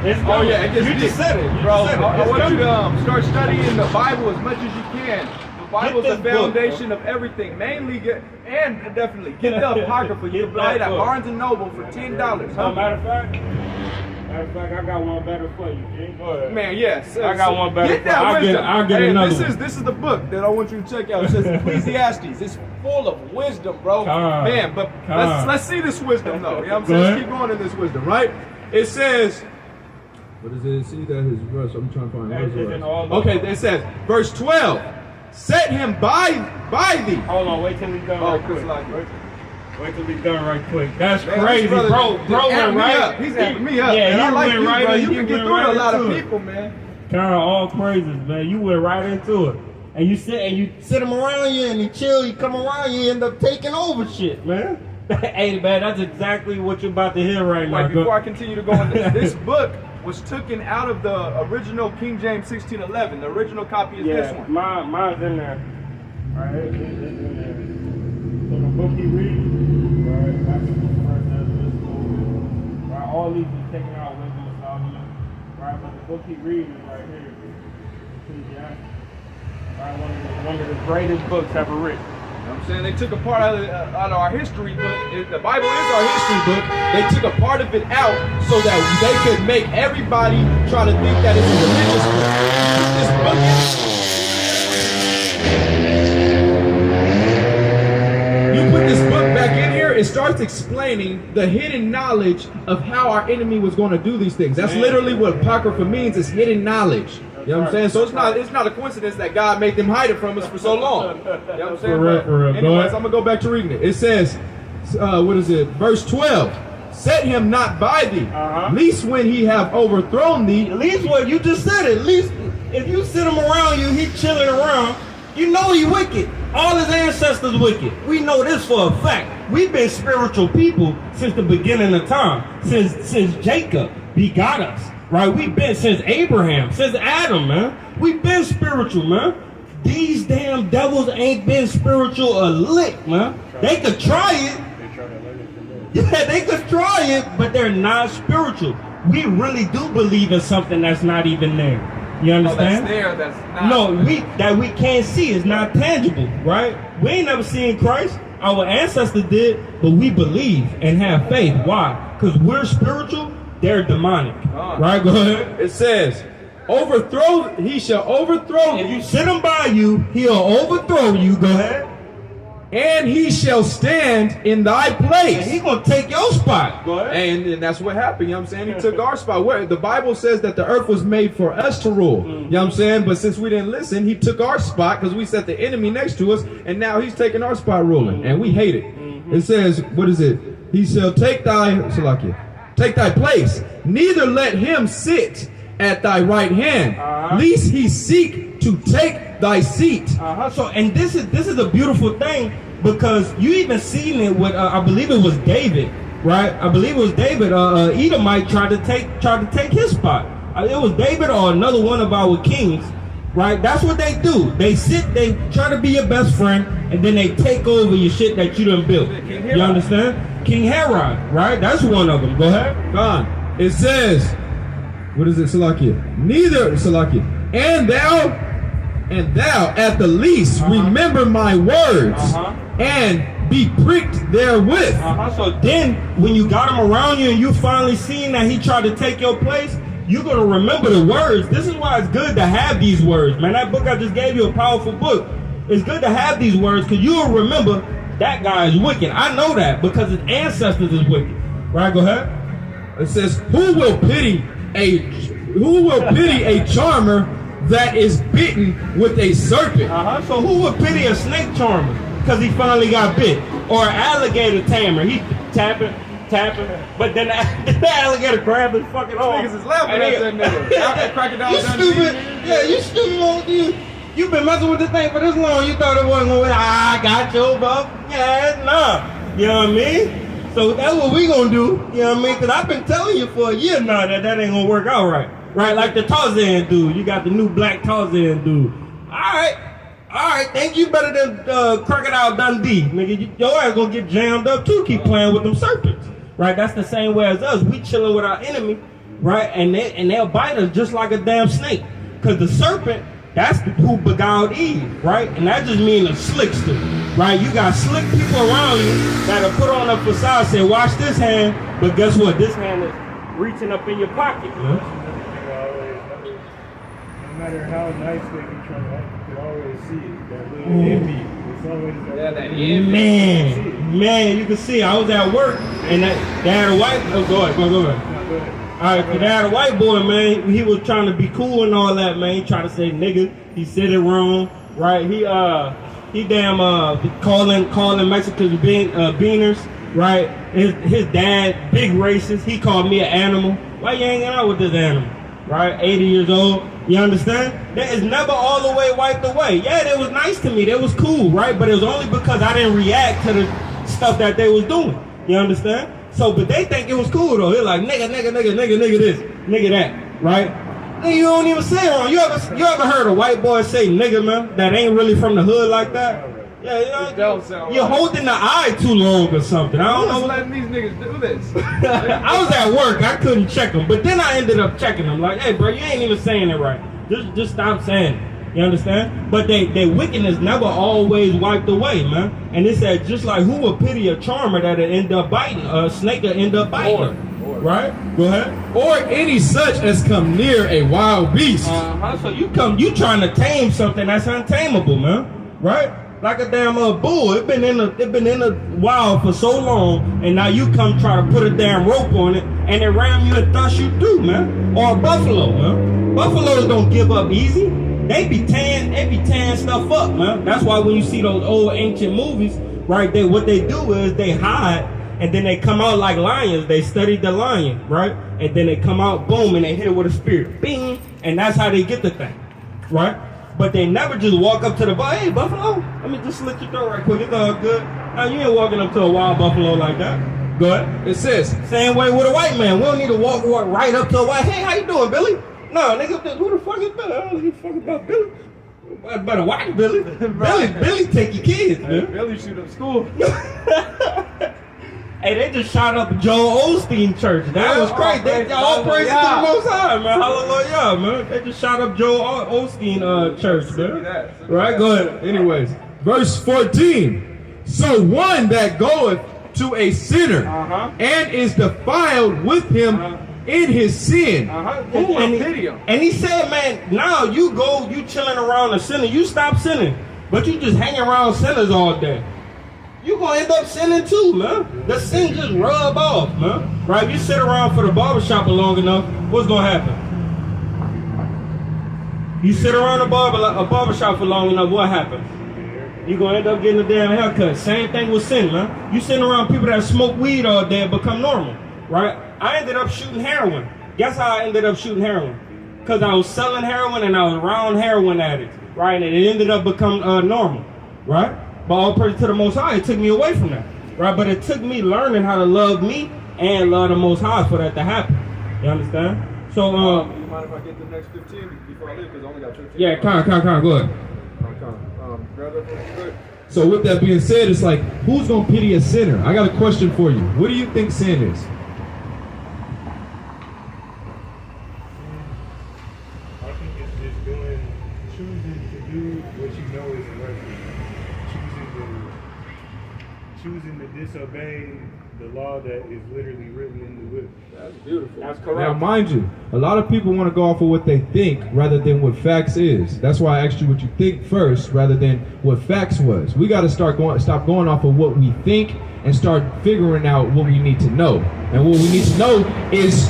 It's coming. Oh yeah, you just said it, bro. I want you to start studying the Bible as much as you can. The Bible is the foundation of everything. Mainly get the Apocrypha. You can buy it at Barnes and Noble for $10. Matter of fact, I got one better for you, G. Go ahead. Man, yes. I got one better. Get that wisdom. I'll get another one. This is the book that I want you to check out. It says Ecclesiastes. It's full of wisdom, bro. Man, but let's see this wisdom though. You know what I'm saying? Let's keep going in this wisdom, right? It says, what is it? See that his verse. I'm trying to find verse. Okay, it says, verse 12. Set him by thee. Hold on, wait till he's done right quick. Wait till he's done right quick. That's man, crazy, bro. Bro went right. He's amping me up. Yeah, he like went you, right. bro. You can get through a lot of people, man. Kind of all praises, man. You went right into it. And you sit him around you and he chill, he come around you, end up taking over shit, man. Hey, man, that's exactly what you're about to hear right now. Before I continue to go on this book was taken out of the original King James 1611. The original copy is this one. Mine's in there. All right, it's in there. So the book he reads, right, that's the first that's right, all these is taken out Wisdom of Solomon, right, but the book he reads is right here, Ecclesiastes, right, one of the greatest books ever written. know what I'm saying? They took a part out of our history book. The Bible is our history book. They took a part of it out so that they could make everybody try to think that it's a religious book. You put this book back in here, it starts explaining the hidden knowledge of how our enemy was going to do these things. That's literally what Apocrypha means, is hidden knowledge. You know what I'm saying? So it's not a coincidence that God made them hide it from us for so long. You know what I'm saying? For real. Anyways, I'm going to go back to reading it. It says, verse 12. Set him not by thee, least when he have overthrown thee. At least what you just said, at least if you sit him around you, he chilling around, you know he wicked. All his ancestors wicked. We know this for a fact. We've been spiritual people since the beginning of time. Since Jacob begot us. Right? We've been since Abraham, since Adam, man. We've been spiritual, man. These damn devils ain't been spiritual a lick, man. They could try it. Yeah, they could try it, but they're not spiritual. We really do believe in something that's not even there. You understand? That's there, that's not. No, that we can't see is not tangible, right? We ain't never seen Christ. Our ancestors did, but we believe and have faith. Why? Because we're spiritual, they're demonic. Right, go ahead. It says, he shall overthrow If you sit him by you, he'll overthrow you. Go ahead. And he shall stand in thy place. And he's going to take your spot. Go ahead. And that's what happened, you know what I'm saying? He took our spot. Where the Bible says that the earth was made for us to rule. You know what I'm saying? But since we didn't listen, he took our spot because we set the enemy next to us, and now he's taking our spot ruling. And we hate it. It says, what is it? He shall take thy place. Neither let him sit at thy right hand, lest he seek to take thy seat. So, and this is a beautiful thing, because you even seen it with I believe it was David, right? I believe it was David. Edomite tried to take his spot. It was David or another one of our kings, right? That's what they do. They try to be your best friend, and then they take over your shit that you done built. You understand? King Herod, right? That's one of them. Go ahead. It says, what is it, Salakia? Neither, Salakia. And thou at the least remember my words and be pricked therewith. So then when you got him around you and you finally seen that he tried to take your place, you're going to remember the words. This is why it's good to have these words, man. That book I just gave you, a powerful book. It's good to have these words because you'll remember that guy is wicked. I know that because his ancestors is wicked. Right, go ahead. It says, who will pity a charmer that is bitten with a serpent? So who would pity a snake charmer because he finally got bit? Or an alligator tamer? He tapping, but then the alligator grabbed his fucking arm. Niggas is laughing at that nigga. Crocodile you stupid. Yeah, you stupid. You've been messing with this thing for this long. You thought it wasn't going to I got your buff. Yeah, nah. You know what I mean? So that's what we gonna do, you know what I mean? Because I've been telling you for a year now that ain't gonna work out right. Right, like the Tarzan dude. You got the new black Tarzan dude. All right, think you better than Crocodile Dundee. Nigga, your ass gonna get jammed up too, keep playing with them serpents. Right, that's the same way as us. We chilling with our enemy, right? And they'll bite us just like a damn snake. Because the serpent, that's who beguiled Eve, right? And that just means a slickster, right? You got slick people around you that'll put on a facade, say, watch this hand, but guess what? This hand is reaching up in your pocket. No matter how nice they be trying to act, you can always see it. That little envy. It's always that envy. Man, you can see. I was at work, and they had a white. Oh, go ahead. All right, they had a white boy, man. He was trying to be cool and all that, man. He tried to say nigga. He said it wrong, right? He calling Mexicans beaners, right? His dad, big racist. He called me an animal. Why you hanging out with this animal, right? 80 years old. You understand? That is never all the way wiped away. Yeah, they was nice to me. They was cool, right? But it was only because I didn't react to the stuff that they was doing. You understand? So, but they think it was cool though. They're like, nigga this, nigga that, right? And you don't even say it wrong. You ever heard a white boy say nigga, man, that ain't really from the hood like that? Yeah, you know, you're holding the eye too long or something. I don't know. Letting these niggas do this. I was at work. I couldn't check them. But then I ended up checking them. Like, hey, bro, you ain't even saying it right. Just stop saying it. You understand? But they wickedness never always wiped away, man. And it said just like who would pity a charmer that'll end up biting, a snake will end up biting. Right? Go ahead. Or any such as come near a wild beast. So you trying to tame something that's untamable, man. Right? Like a damn bull. It been in the wild for so long, and now you come try to put a damn rope on it, and it ram you and thus you do, man. Or a buffalo, man. Buffaloes don't give up easy. They be tearing stuff up, man. That's why when you see those old ancient movies, right? What they do is they hide, and then they come out like lions. They studied the lion, right? And then they come out, boom, and they hit it with a spear, bing, and that's how they get the thing, right? But they never just walk up to the hey, buffalo, let me just slit your throat right quick. It's all good. Now you ain't walking up to a wild buffalo like that. Go ahead. It says, same way with a white man. We don't need to walk right up to a white. Hey, how you doing, Billy? No, nigga, who the fuck is Billy? I don't give a fuck about Billy. Better watch Billy. Billy take your kids, man. Hey, Billy shoot up school. Hey, they just shot up Joel Osteen Church. That was crazy. They all praise to the Most High, man. Hallelujah, man. They just shot up Joel Osteen Church, man. Right, go ahead. Anyways, verse 14. So one that goeth to a sinner and is defiled with him in his sin. And he said, man, now you chilling around a sinner. You stop sinning, but you just hang around sinners all day. You gonna end up sinning too, man. The sin just rub off, man. Right? If you sit around for the barbershop long enough, what's gonna happen? You sit around a barbershop for long enough, what happens? You gonna end up getting a damn haircut. Same thing with sin, man. You sitting around people that smoke weed all day and become normal, right? I ended up shooting heroin. Guess how I ended up shooting heroin? Because I was selling heroin and I was around heroin addicts, right? And it ended up becoming normal, right? But all praise to the Most High, it took me away from that, right? But it took me learning how to love me and love the Most High for that to happen. You understand? So, you mind if I get the next 15 before I leave? Because I only got 15. Yeah, come on, go ahead. Grab that real quick. So with that being said, it's like, who's going to pity a sinner? I got a question for you. What do you think sin is? I think it's just choosing to do what you know is right. Choosing to disobey the law that is literally written in the book. That's beautiful. That's correct. Now, mind you, a lot of people want to go off of what they think rather than what facts is. That's why I asked you what you think first rather than what facts was. We got to stop going off of what we think and start figuring out what we need to know. And what we need to know is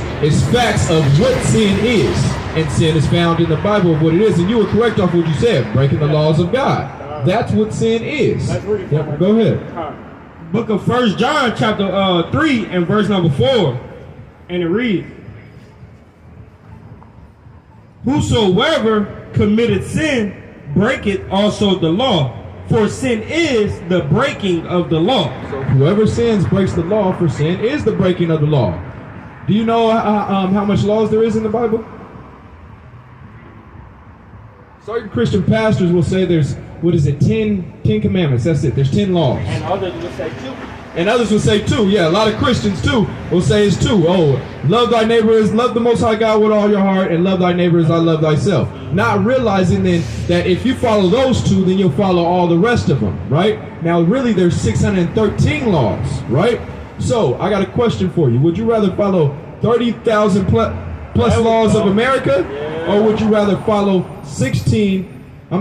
facts of what sin is. And sin is found in the Bible of what it is. And you were correct off what you said, breaking the laws of God. That's what sin is. That's really go ahead. Book of 1 John chapter 3 and verse number 4. And it reads, whosoever committed sin breaketh also the law. For sin is the breaking of the law. So whoever sins breaks the law, for sin is the breaking of the law. Do you know how much laws there is in the Bible? Certain Christian pastors will say there's, 10 commandments. That's it. There's 10 laws. And others will say 2. And others will say 2. Yeah, a lot of Christians too will say it's 2. Oh, love thy neighbor as love the Most High God with all your heart, and love thy neighbor as I love thyself. Not realizing then that if you follow those 2, then you'll follow all the rest of them, right? Now, really, there's 613 laws, right? So, I got a question for you. Would you rather follow 30,000 plus laws of America, or would you rather follow 613, so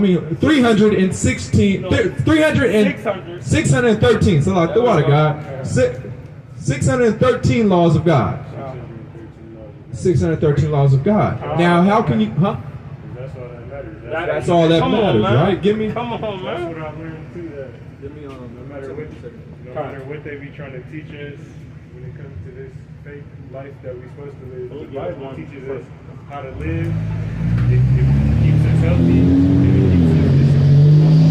like the water God, 613 laws of God. 613 laws of God. Now, how can you, That's all that matters. That's all that matters, right? Give me. Come on, man. That's what I learned too. That no matter what they be trying to teach us when it comes to this fake life that we're supposed to live, the Bible teaches us how to live. It keeps us healthy.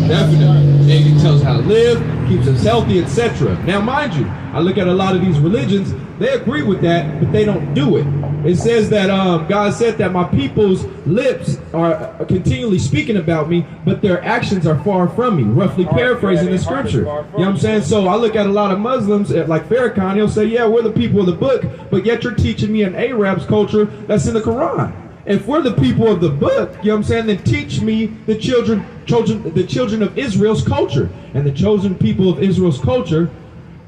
Definitely. It tells us how to live, keeps us healthy, etc. Now, mind you, I look at a lot of these religions, they agree with that, but they don't do it. It says that God said that my people's lips are continually speaking about me, but their actions are far from me, roughly paraphrasing the scripture. You know what I'm saying? So I look at a lot of Muslims, like Farrakhan, he'll say, yeah, we're the people of the book, but yet you're teaching me an Arab's culture that's in the Quran. if we're the people of the book, you know what I'm saying, then teach me the children of Israel's culture. And the chosen people of Israel's culture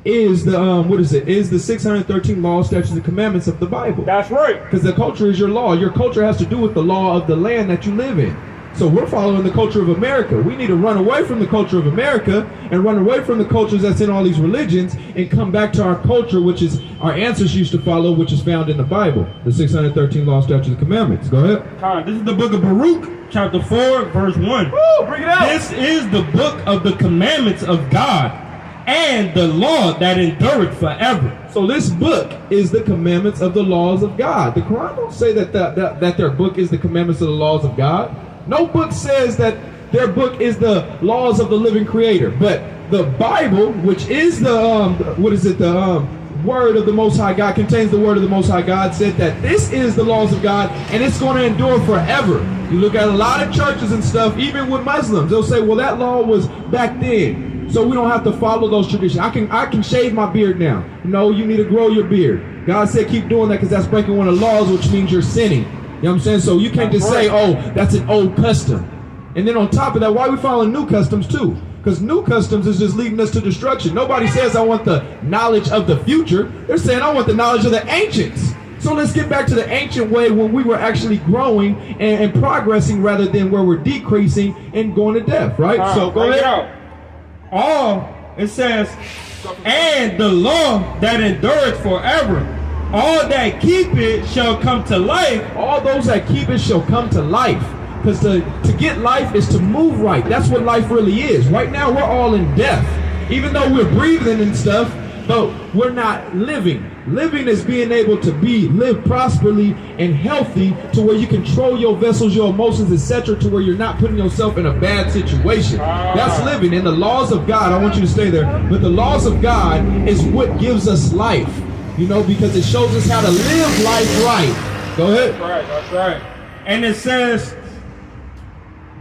is the is the 613 laws, statutes, and commandments of the Bible. That's right. Because the culture is your law. Your culture has to do with the law of the land that you live in. So we're following the culture of America. We need to run away from the culture of America and run away from the cultures that's in all these religions and come back to our culture, which is our ancestors used to follow, which is found in the Bible, the 613 laws, statutes, and commandments. Go ahead. This is the book of Baruch, chapter 4, verse 1. Woo, bring it out. This is the book of the commandments of God and the law that endureth forever. So this book is the commandments of the laws of God. The Quran don't say that their book is the commandments of the laws of God. No book says that their book is the laws of the living Creator. But the Bible, which is the word of the Most High God, contains the word of the Most High God, said that this is the laws of God and it's going to endure forever. You look at a lot of churches and stuff, even with Muslims, they'll say, well, that law was back then, so we don't have to follow those traditions. I can shave my beard now. No, you need to grow your beard. God said keep doing that because that's breaking one of the laws, which means you're sinning. You know what I'm saying? So you can't just say, oh, that's an old custom. And then on top of that, why are we following new customs too? Because new customs is just leading us to destruction. Nobody says I want the knowledge of the future. They're saying I want the knowledge of the ancients. So let's get back to the ancient way when we were actually growing and progressing rather than where we're decreasing and going to death, right? So go ahead. It says, and the law that endureth forever. All that keep it shall come to life. All those that keep it shall come to life. Because to get life is to move right. That's what life really is. Right now we're all in death. Even though we're breathing and stuff, but we're not living. Living is being able to live prosperly and healthy to where you control your vessels, your emotions, etc., to where you're not putting yourself in a bad situation. That's living. And the laws of God, I want you to stay there, but the laws of God is what gives us life. You know, because it shows us how to live life right. Go ahead. That's right. And it says,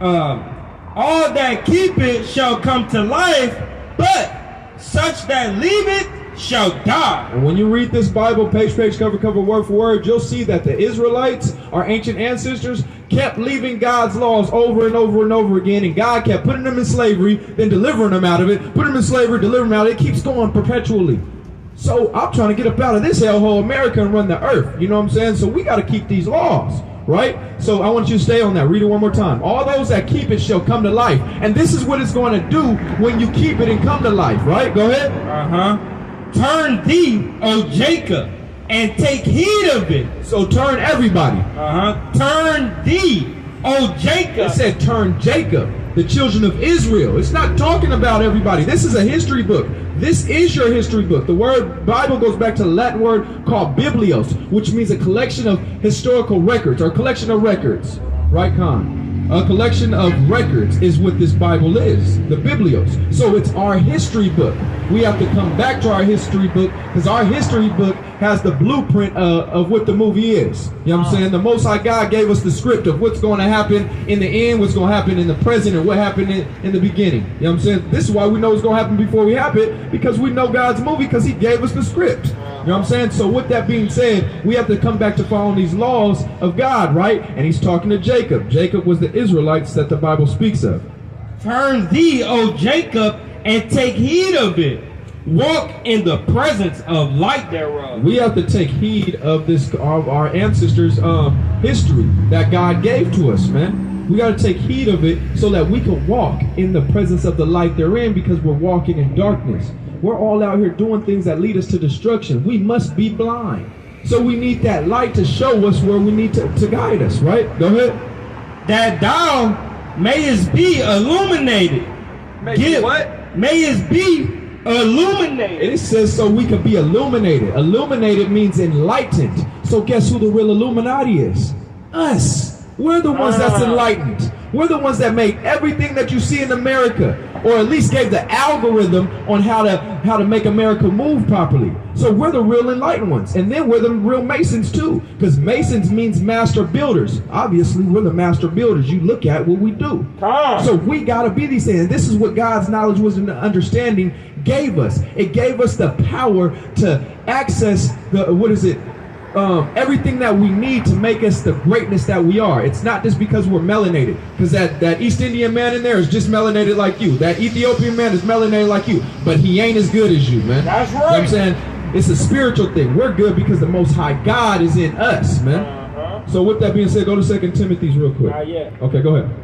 all that keep it shall come to life, but such that leave it shall die. And when you read this Bible, page, cover, word for word, you'll see that the Israelites, our ancient ancestors, kept leaving God's laws over and over and over again, and God kept putting them in slavery, then delivering them out of it, put them in slavery, delivering them out of it. It keeps going perpetually. So I'm trying to get up out of this hellhole America and run the earth. You know what I'm saying? So we got to keep these laws, right? So I want you to stay on that. Read it one more time. All those that keep it shall come to life. And this is what it's going to do when you keep it and come to life, right? Go ahead. Turn thee, O Jacob, and take heed of it. So turn everybody. Turn thee, O Jacob. It said turn Jacob, the children of Israel. It's not talking about everybody. This is a history book. This is your history book. The word Bible goes back to the Latin word called biblios, which means a collection of historical records or collection of records. Right, Khan? A collection of records is what this Bible is, the biblios. So it's our history book. We have to come back to our history book because our history book has the blueprint of what the movie is. You know what I'm saying? The Most High God gave us the script of what's going to happen in the end, what's going to happen in the present, and what happened in the beginning. You know what I'm saying? This is why we know what's going to happen before we happen, because we know God's movie because He gave us the script. You know what I'm saying? So with that being said, we have to come back to following these laws of God, right? And He's talking to Jacob. Jacob was the Israelites that the Bible speaks of. Turn thee, O Jacob, and take heed of it. Walk in the presence of light thereof. We have to take heed of this, of our ancestors' history that God gave to us, man. We got to take heed of it so that we can walk in the presence of the light therein, because we're walking in darkness. We're all out here doing things that lead us to destruction. We must be blind. So we need that light to show us where we need to guide us, right? Go ahead. That thou mayest be illuminated. Mayest be illuminated. It says so we can be illuminated. Illuminated means enlightened. So guess who the real Illuminati is? Us. We're the ones that's enlightened. We're the ones that made everything that you see in America, or at least gave the algorithm on how to make America move properly. So we're the real enlightened ones. And then we're the real Masons too, because Masons means master builders. Obviously, we're the master builders. You look at what we do. So we got to be these things. And this is what God's knowledge, wisdom, and understanding gave us. It gave us the power to access the, everything that we need to make us the greatness that we are. It's not just because we're melanated. Because that East Indian man in there is just melanated like you. That Ethiopian man is melanated like you. But he ain't as good as you, man. That's right. You know what I'm saying? It's a spiritual thing. We're good because the Most High God is in us, man. So with that being said, go to 2 Timothy real quick. Not yet. Okay, go ahead.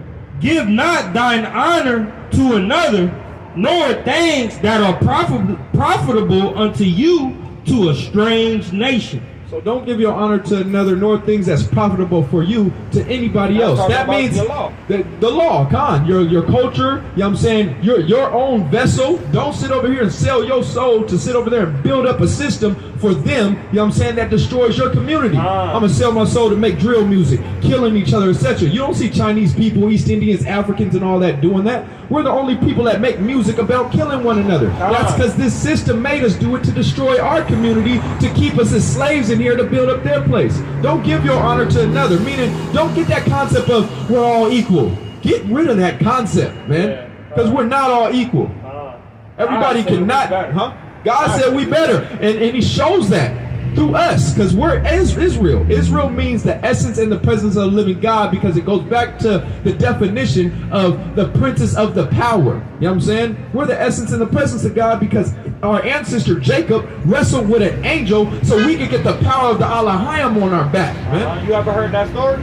Give not thine honor to another, nor things that are profitable unto you to a strange nation. So don't give your honor to another, nor things that's profitable for you to anybody else. That means the law. The law, your culture, you know what I'm saying, your own vessel. Don't sit over here and sell your soul to sit over there and build up a system for them, you know what I'm saying, that destroys your community. I'm going to sell my soul to make drill music, killing each other, etc. You don't see Chinese people, East Indians, Africans, and all that doing that. We're the only people that make music about killing one another. That's because this system made us do it to destroy our community, to keep us as slaves in here to build up their place. Don't give your honor to another, meaning don't get that concept of we're all equal. Get rid of that concept, man, because we're not all equal. Everybody cannot, God said we better, and he shows that through us, because we're Israel. Israel means the essence and the presence of the living God, because it goes back to the definition of the princess of the power. You know what I'm saying? We're the essence and the presence of God because our ancestor Jacob wrestled with an angel so we could get the power of the Elohim on our back, man. You ever heard that story?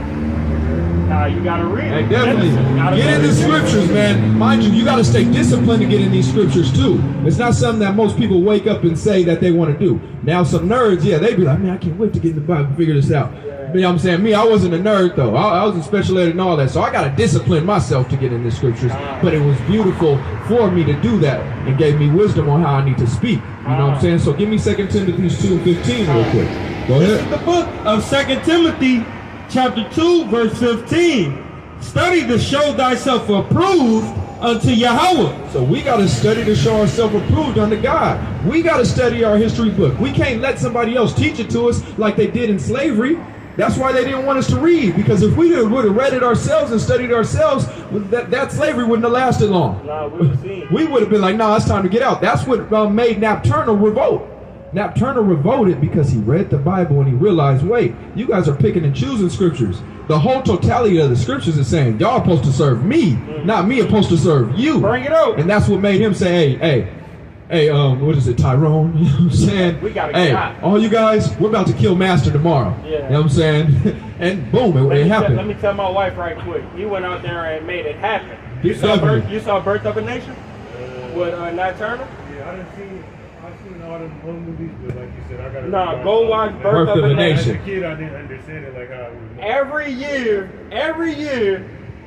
Nah, you gotta read. Hey, definitely. Get in the scriptures, man. Mind you, you gotta stay disciplined to get in these scriptures too. It's not something that most people wake up and say that they want to do. Now some nerds, yeah, they be like, man, I can't wait to get in the Bible and figure this out. You know what I'm saying? Me, I wasn't a nerd though. I was in special ed and all that, so I gotta discipline myself to get in the scriptures. But it was beautiful for me to do that and gave me wisdom on how I need to speak. You know what I'm saying? So give me 2 Timothy 2:15 real quick. Go This is ahead. the book of 2 Timothy chapter 2 verse 15. Study to show thyself approved unto Yahweh. So we got to study to show ourselves approved unto God. We got to study our history book. We can't let somebody else teach it to us like they did in slavery. That's why they didn't want us to read, because if we would have read it ourselves and studied ourselves, that slavery wouldn't have lasted long. Nah, we would have been like, nah, it's time to get out. That's what made Nat Turner revolt. Nat Turner revolted because he read the Bible and he realized, wait, you guys are picking and choosing scriptures. The whole totality of the scriptures is saying, y'all are supposed to serve me, not me supposed to serve you. Bring it out. And that's what made him say, hey, what is it, Tyrone? You know what I'm saying? We gotta get out. All you guys, we're about to kill Master tomorrow. Yeah. You know what I'm saying? And boom, it happened. Let me tell my wife right quick. You went out there and made it happen. You Definitely. saw Birth of a Nation with Nat Turner? Yeah, I've seen all the movies, but like you said, I gotta. Nah, go watch Birth of a Nation. As a kid, I didn't understand it like how it was. Every year,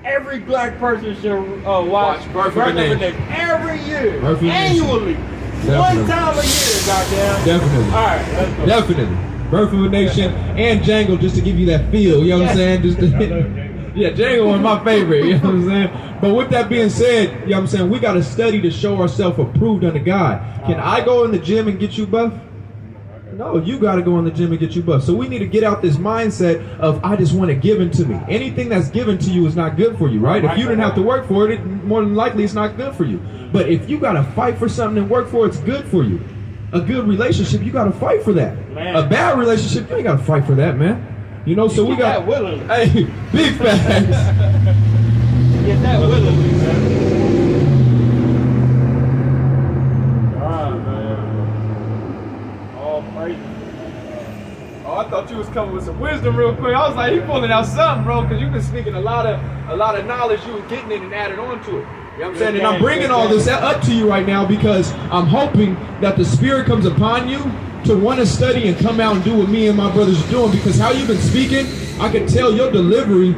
every black person should watch Birth of a Nation. Every year, Birth of a Nation. annually, one time a year, goddamn. Definitely. All right, let's go. Definitely. Birth of a Nation and Django, just to give you that feel. You know what I'm saying? Just to, I love Django. Yeah, Django was my favorite. You know what I'm saying? But with that being said, you know what I'm saying, we got to study to show ourselves approved unto God. Can I go in the gym and get you buff? No, you got to go in the gym and get you buff. So we need to get out this mindset of I just want it given to me. Anything that's given to you is not good for you, right? If you didn't have to work for it, more than likely it's not good for you. But if you got to fight for something and work for it, it's good for you. A good relationship, you got to fight for that. Man. A bad relationship, you ain't got to fight for that, man. You know, so we got, that willingly. hey, big facts. Get that willingly, man. All praise. Oh, I thought you was coming with some wisdom real quick. I was like, he pulling out something, bro, because you've been speaking a lot of knowledge you were getting in and added on to it. You know what I'm saying? And I'm bringing all this up to you right now because I'm hoping that the Spirit comes upon you to want to study and come out and do what me and my brothers are doing, because how you've been speaking, I can tell your delivery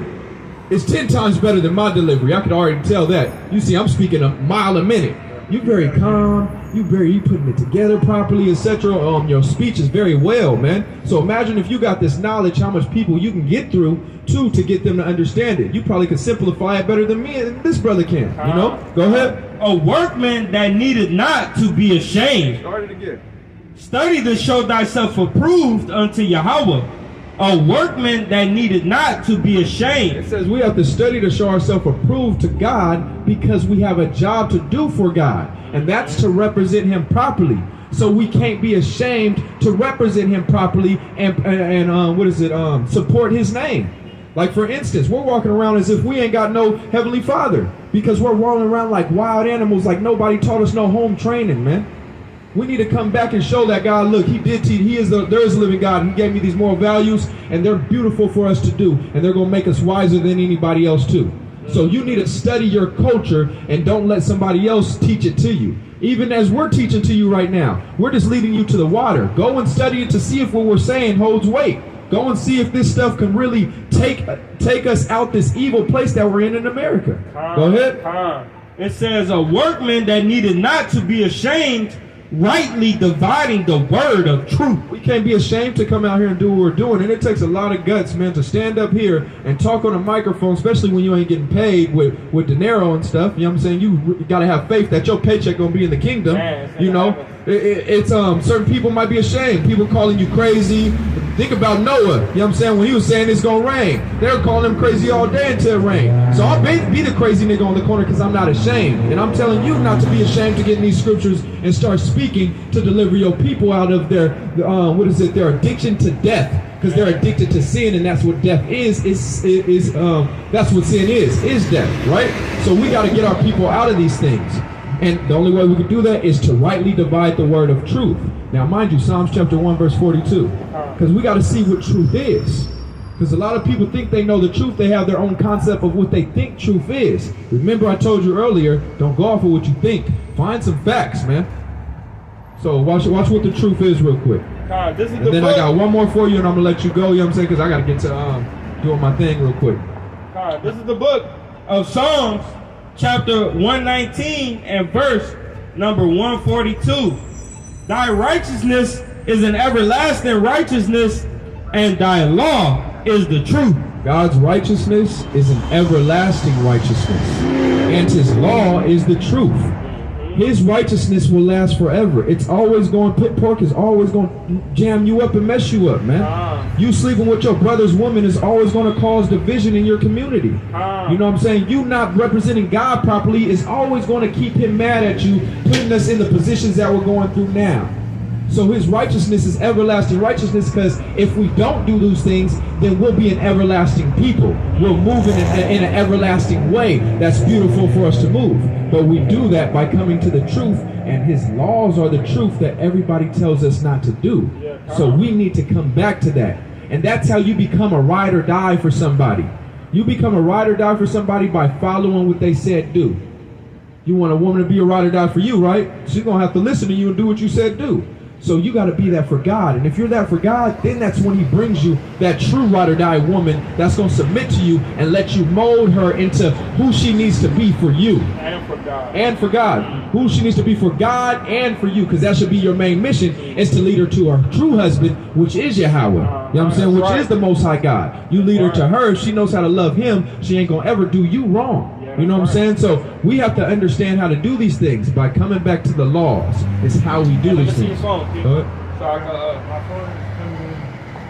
is 10 times better than my delivery. I could already tell that. You see, I'm speaking a mile a minute. You very calm, you putting it together properly, etc. Your speech is very well, man. So imagine if you got this knowledge, how much people you can get through to get them to understand it. You probably could simplify it better than me and this brother can. You know? Go ahead. A workman that needed not to be ashamed. Start it again. Study to show thyself approved unto Yahweh. A workman that needed not to be ashamed. It says we have to study to show ourselves approved to God because we have a job to do for God. And that's to represent Him properly. So we can't be ashamed to represent him properly and support his name. Like, for instance, we're walking around as if we ain't got no Heavenly Father because we're rolling around like wild animals, like nobody taught us no home training, man. We need to come back and show that God, look, he did teach, there is a living God. He gave me these moral values, and they're beautiful for us to do, and they're going to make us wiser than anybody else too. So you need to study your culture and don't let somebody else teach it to you. Even as we're teaching to you right now, we're just leading you to the water. Go and study it to see if what we're saying holds weight. Go and see if this stuff can really take us out this evil place that we're in America. Go ahead. It says, a workman that needed not to be ashamed, rightly dividing the word of truth. We can't be ashamed to come out here and do what we're doing. And it takes a lot of guts, man, to stand up here and talk on a microphone, especially when you ain't getting paid with dinero and stuff. You know what I'm saying? You got to have faith that your paycheck going to be in the kingdom. You know, it's certain people might be ashamed. People calling you crazy. Think about Noah. You know what I'm saying? When he was saying it's going to rain, they were calling him crazy all day until it rained. So I'll be the crazy nigga on the corner because I'm not ashamed. And I'm telling you not to be ashamed to get in these scriptures and start speaking to deliver your people out of their, their addiction to death. Because they're addicted to sin, and that's what death is that's what sin is death, right? So we got to get our people out of these things. And the only way we can do that is to rightly divide the word of truth. Now, mind you, Psalms chapter 1, verse 42. Because we got to see what truth is. Because a lot of people think they know the truth. They have their own concept of what they think truth is. Remember, I told you earlier, don't go off of what you think. Find some facts, man. So watch what the truth is real quick. This is and then book. I got one more for you, and I'm going to let you go, you know what I'm saying? Because I got to get to doing my thing real quick. This is the book of Psalms, chapter 119 and verse number 142. Thy righteousness is an everlasting righteousness, and thy law is the truth. God's righteousness is an everlasting righteousness, and his law is the truth. His righteousness will last forever. It's always going, pit pork is always going to jam you up and mess you up, man. You sleeping with your brother's woman is always going to cause division in your community. You know what I'm saying? You not representing God properly is always going to keep him mad at you, putting us in the positions that we're going through now. So his righteousness is everlasting righteousness, because if we don't do those things, then we'll be an everlasting people. We'll move in an everlasting way that's beautiful for us to move. But we do that by coming to the truth, and his laws are the truth that everybody tells us not to do. So we need to come back to that. And that's how you become a ride or die for somebody. You become a ride or die for somebody by following what they said do. You want a woman to be a ride or die for you, right? She's going to have to listen to you and do what you said do. So you got to be that for God. And if you're that for God, then that's when he brings you that true ride or die woman that's going to submit to you and let you mold her into who she needs to be for you. And for God. And for God. Who she needs to be for God and for you, because that should be your main mission, is to lead her to her true husband, which is Yahweh. You know what I'm saying? Which is the Most High God. You lead her to her. If she knows how to love him, she ain't going to ever do you wrong. You know what I'm saying? So we have to understand how to do these things by coming back to the laws. It's how we do these things. So I got my phone is coming in.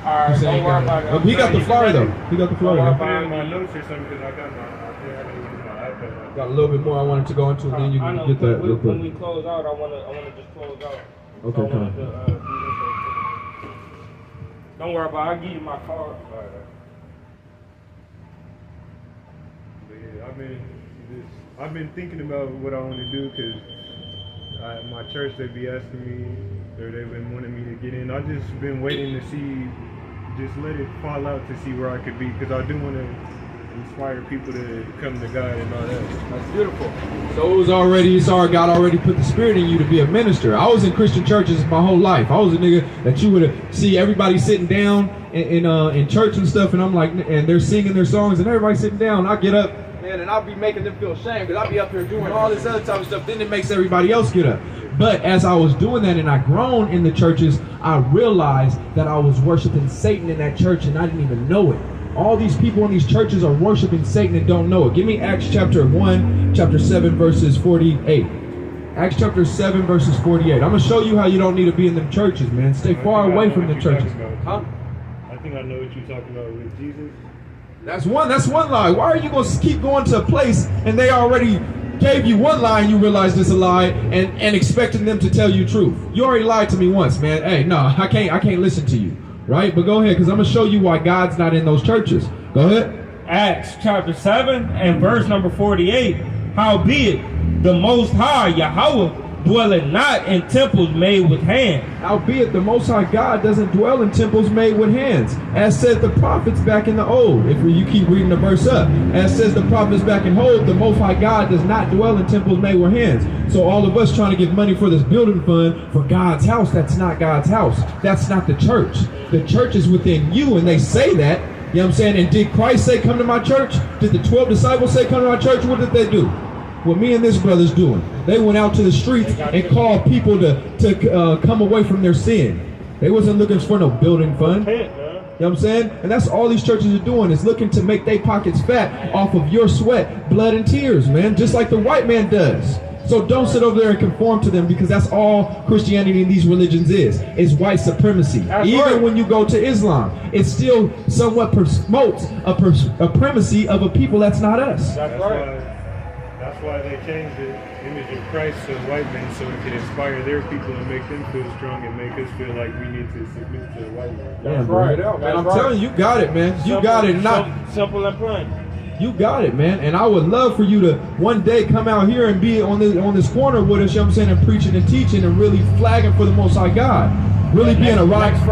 Alright, don't worry about it. He got the flyer though. He got the flyer. I put in my notes or something because I got my iPad. Got a little bit more I wanted to go into, and then you can get that real quick. When we close out, I want to just close out. Okay, come on. Don't worry about it. I'll give you my card. I've been thinking about what I want to do, because my church, they be asking me, or they've been wanting me to get in. I've just been waiting to see, just let it fall out to see where I could be, because I do want to inspire people to come to God and all that. That's beautiful. So God already put the spirit in you to be a minister. I was in Christian churches my whole life. I was a nigga that you would see everybody sitting down in church and stuff, and I'm like, and they're singing their songs, and everybody's sitting down. I get up, man, and I'll be making them feel ashamed, because I'll be up here doing all this other type of stuff. Then it makes everybody else get up. But as I was doing that and I grown in the churches, I realized that I was worshiping Satan in that church, and I didn't even know it. All these people in these churches are worshiping Satan and don't know it. Give me Acts chapter 1, chapter 7, verses 48. Acts chapter 7, verses 48. I'm going to show you how you don't need to be in them churches, man. Stay far away from the churches. Huh? I think I know what you're talking about with Jesus. That's one lie. Why are you going to keep going to a place and they already gave you one lie and you realized it's a lie and expecting them to tell you truth. You already lied to me once, man. Hey, no, I can't listen to you. Right? But go ahead, because I'm going to show you why God's not in those churches. Go ahead. Acts chapter 7 and verse number 48. Howbeit, the Most High, Yahweh, dwelleth not in temples made with hands. Howbeit, the Most High God doesn't dwell in temples made with hands. As said the prophets back in the old. If you keep reading the verse up. As says the prophets back in old, the Most High God does not dwell in temples made with hands. So all of us trying to give money for this building fund for God's house, that's not God's house. That's not the church. The church is within you, and they say that. You know what I'm saying? And did Christ say, come to my church? Did the 12 disciples say, come to my church? What did they do? What me and this brother's doing. They went out to the streets and called people to come away from their sin. They wasn't looking for no building fund. You know what I'm saying? And that's all these churches are doing, is looking to make their pockets fat off of your sweat, blood, and tears, man. Just like the white man does. So don't sit over there and conform to them, because that's all Christianity in these religions is white supremacy. Even when you go to Islam, it still somewhat promotes a primacy of a people that's not us. That's why they changed the image of Christ to white men, so it can inspire their people and make them feel strong and make us feel like we need to submit to the white man. That's right. And I'm telling you, you got it, man. You got it. Simple and plain. You got it, man. And I would love for you to one day come out here and be on this corner with us, you know what I'm saying, and preaching and teaching and really flagging for the Most High God. Really being a ride. Next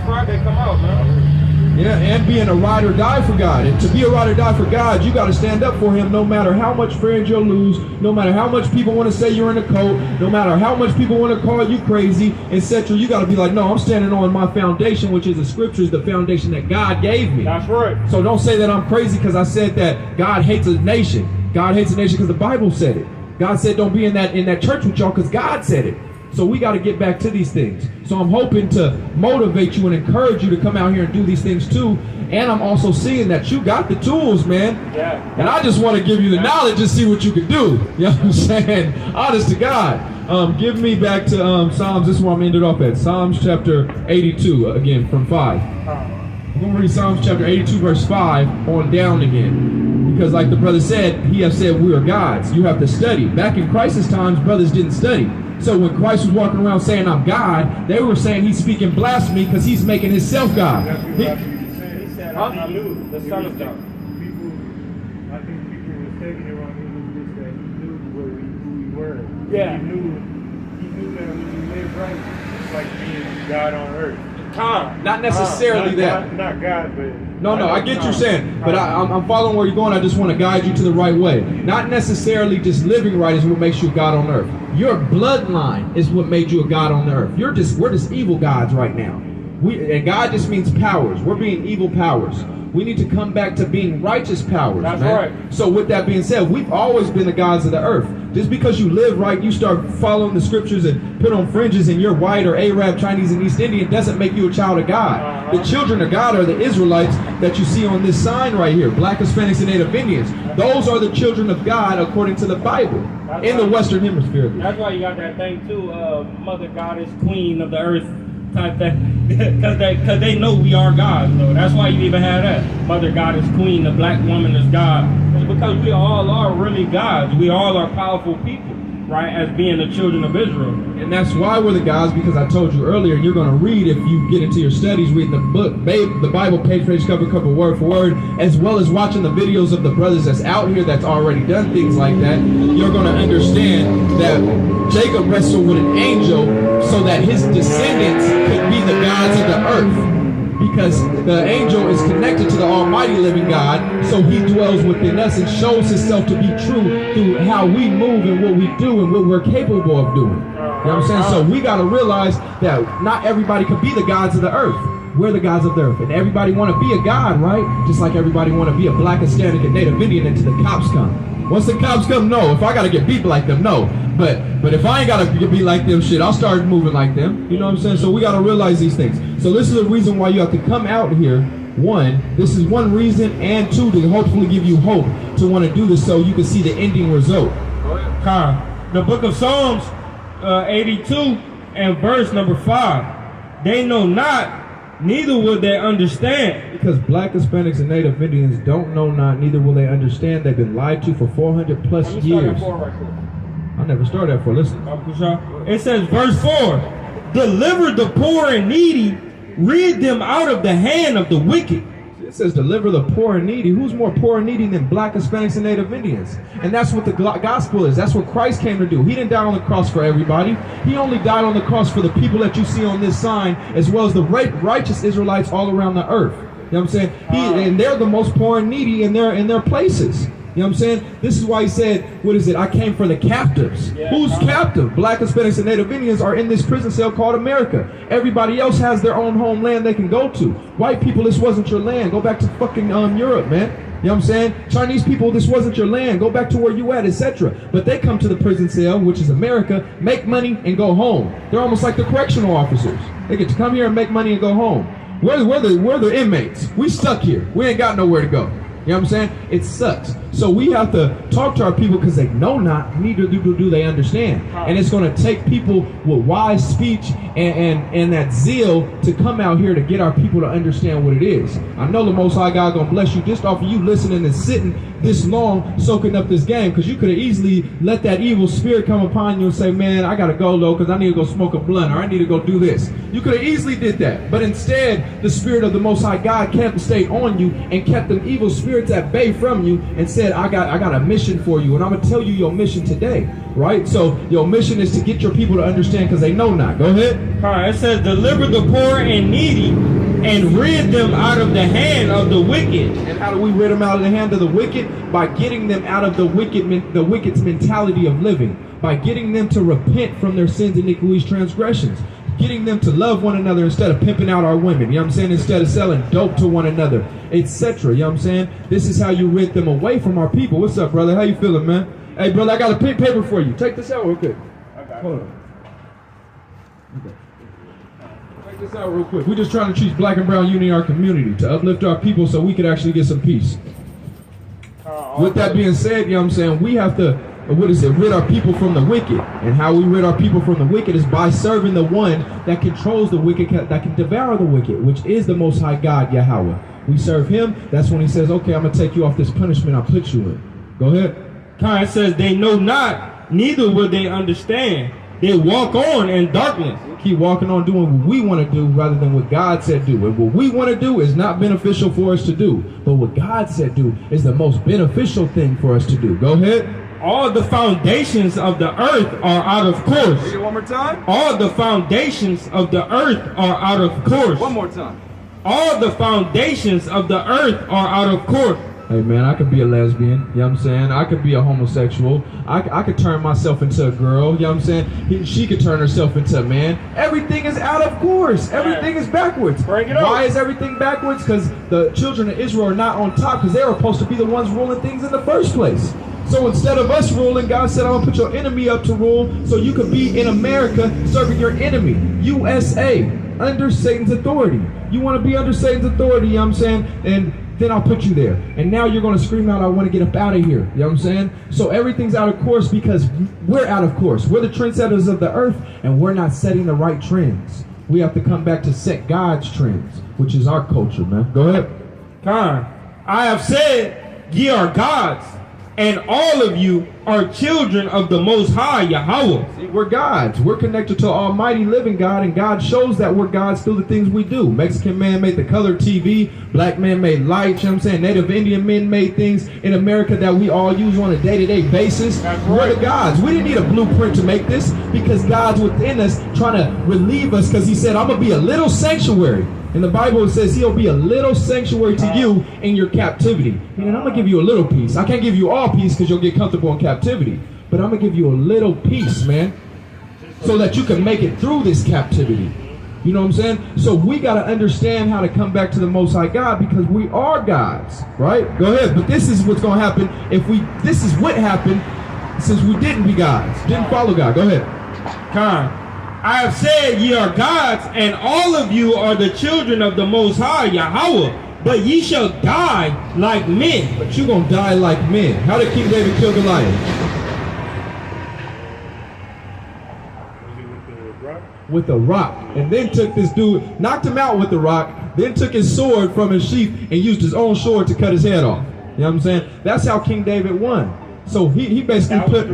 Friday, come out, man. Yeah, and being a ride or die for God. And to be a ride or die for God, you got to stand up for Him no matter how much friends you'll lose, no matter how much people want to say you're in a cult, no matter how much people want to call you crazy, etc. You got to be like, no, I'm standing on my foundation, which is the scriptures, the foundation that God gave me. That's right. So don't say that I'm crazy because I said that God hates a nation. God hates a nation because the Bible said it. God said don't be in that church with y'all because God said it. So we got to get back to these things. So I'm hoping to motivate you and encourage you to come out here and do these things too. And I'm also seeing that you got the tools, man. Yeah. And I just want to give you the knowledge and see what you can do. You know what I'm saying? Honest to God. Give me back to Psalms. This is where I'm ended off at. Psalms chapter 82, again, from 5. I'm going to read Psalms chapter 82, verse 5 on down again. Because like the brother said, he has said we are gods. You have to study. Back in crisis times, brothers didn't study. So when Christ was walking around saying I'm God, they were saying he's speaking blasphemy because he's making himself God. He said, I knew the Son of God. I think people were taking it wrong. It was just that he knew who we were. Yeah. He knew that when you live right, it's like being God on earth. Not necessarily that. Not God, but... No, I get what you're saying, but I'm following where you're going. I just want to guide you to the right way. Not necessarily just living right is what makes you a God on earth. Your bloodline is what made you a God on the earth. We're just evil gods right now. And God just means powers. We're being evil powers. We need to come back to being righteous powers. That's man. right. So with that being said, we've always been the gods of the earth. Just because you live right, you start following the scriptures and put on fringes and you're white or Arab, Chinese, and East Indian doesn't make you a child of God. The children of God are the Israelites that you see on this sign right here, Black, Hispanics, and Native Indians. Those are the children of God according to the Bible in the Western Hemisphere. That's why you got that thing too, Mother Goddess, Queen of the Earth type thing, because they know we are gods. So that's why you even have that Mother Goddess, Queen, the black woman is God. It's because we all are really gods. We all are powerful people, right? As being the children of Israel. And that's why we're the gods, because I told you earlier, you're going to read, if you get into your studies, reading the book, the Bible page for page, cover, word for word, as well as watching the videos of the brothers that's out here that's already done things like that, you're going to understand that Jacob wrestled with an angel so that his descendants could be the gods of the earth. Because the angel is connected to the almighty living God, so he dwells within us and shows himself to be true through how we move and what we do and what we're capable of doing. You know what I'm saying? So we got to realize that not everybody can be the gods of the earth. We're the gods of the earth. And everybody want to be a god, right? Just like everybody want to be a Black, Hispanic, and Native Indian until the cops come. Once the cops come, no. If I got to get beat like them, no. But if I ain't got to be like them, shit, I'll start moving like them. You know what I'm saying? So we got to realize these things. So this is the reason why you have to come out here. One, this is one reason, and two, to hopefully give you hope to want to do this so you can see the ending result. The book of Psalms 82 and verse number 5. They know not neither will they understand. Because black Hispanics and Native Indians don't know not, neither will they understand. They've been lied to for 400 plus years. I never started that for. Listen. It says, verse 4, deliver the poor and needy, rid them out of the hand of the wicked. It says deliver the poor and needy. Who's more poor and needy than black Hispanics and Native Indians? And that's what the gospel is. That's what Christ came to do. He didn't die on the cross for everybody. He only died on the cross for the people that you see on this sign, as well as the righteous Israelites all around the earth. You know what I'm saying? And they're the most poor and needy in their places. You know what I'm saying? This is why he said, what is it? I came for the captives. Yeah. Who's captive? Black Hispanics and Native Indians are in this prison cell called America. Everybody else has their own homeland they can go to. White people, this wasn't your land. Go back to fucking Europe, man. You know what I'm saying? Chinese people, this wasn't your land. Go back to where you at, etc. But they come to the prison cell, which is America, make money and go home. They're almost like the correctional officers. They get to come here and make money and go home. We're the inmates. We stuck here. We ain't got nowhere to go. You know what I'm saying? It sucks. So we have to talk to our people because they know not, neither do they understand. And it's going to take people with wise speech and that zeal to come out here to get our people to understand what it is. I know the Most High God going to bless you just off of you listening and sitting this long soaking up this game, because you could have easily let that evil spirit come upon you and say, man, I got to go though because I need to go smoke a blunt, or I need to go do this. You could have easily did that. But instead, the spirit of the Most High God stayed on you and kept them evil spirits at bay from you and said, I got a mission for you, and I'm going to tell you your mission today, right? So your mission is to get your people to understand because they know not. Go ahead. All right, it says, deliver the poor and needy and rid them out of the hand of the wicked. And how do we rid them out of the hand of the wicked? By getting them out of the wicked's mentality of living, by getting them to repent from their sins, iniquities, transgressions, getting them to love one another instead of pimping out our women, you know what I'm saying, instead of selling dope to one another, etc. You know what I'm saying? This is how you rid them away from our people. What's up, brother? How you feeling, man? Hey, brother, I got a paper for you. Take this out real quick. Okay. Hold on. Okay. Check this out real quick. We're just trying to teach black and brown unity in our community, to uplift our people so we could actually get some peace. With that being said, you know what I'm saying, we have to, rid our people from the wicked. And how we rid our people from the wicked is by serving the one that controls the wicked, that can devour the wicked, which is the Most High God, Yahweh. We serve him. That's when he says, okay, I'm going to take you off this punishment I put you in. Go ahead. It says, they know not, neither will they understand. They walk on in darkness. Keep walking on doing what we want to do rather than what God said do. And what we want to do is not beneficial for us to do. But what God said do is the most beneficial thing for us to do. Go ahead. All the foundations of the earth are out of course. Read it one more time. All the foundations of the earth are out of course. One more time. All the foundations of the earth are out of course. Hey man, I could be a lesbian, you know what I'm saying? I could be a homosexual. I could turn myself into a girl, you know what I'm saying? She could turn herself into a man. Everything is out of course. Everything is backwards. Why is everything backwards? Because the children of Israel are not on top, because they were supposed to be the ones ruling things in the first place. So instead of us ruling, God said, I'm going to put your enemy up to rule so you could be in America serving your enemy, USA, under Satan's authority. You want to be under Satan's authority, you know what I'm saying? And then I'll put you there. And now you're going to scream out, I want to get up out of here. You know what I'm saying? So everything's out of course because we're out of course. We're the trendsetters of the earth, and we're not setting the right trends. We have to come back to set God's trends, which is our culture, man. Go ahead. I have said, ye are gods, and all of you are children of the Most High, Yahweh. See, we're gods. We're connected to Almighty living God, and God shows that we're gods through the things we do. Mexican man made the color TV. Black man made lights. You know what I'm saying? Native Indian men made things in America that we all use on a day-to-day basis. We're the gods. We didn't need a blueprint to make this because God's within us trying to relieve us, because he said, I'm going to be a little sanctuary. In the Bible, it says he'll be a little sanctuary to you in your captivity. And I'm going to give you a little peace. I can't give you all peace because you'll get comfortable in captivity. But I'm going to give you a little peace, man, so that you can make it through this captivity. You know what I'm saying? So we got to understand how to come back to the Most High God, because we are gods, right? Go ahead. But this is what's going to happen this is what happened since we didn't be gods, didn't follow God. Go ahead. I have said, ye are gods, and all of you are the children of the Most High, Yahweh. But ye shall die like men. But you gonna die like men. How did King David kill Goliath? with a rock, and then took this dude, knocked him out with the rock, then took his sword from his sheath and used his own sword to cut his head off. You know what I'm saying? That's how King David won. So he basically put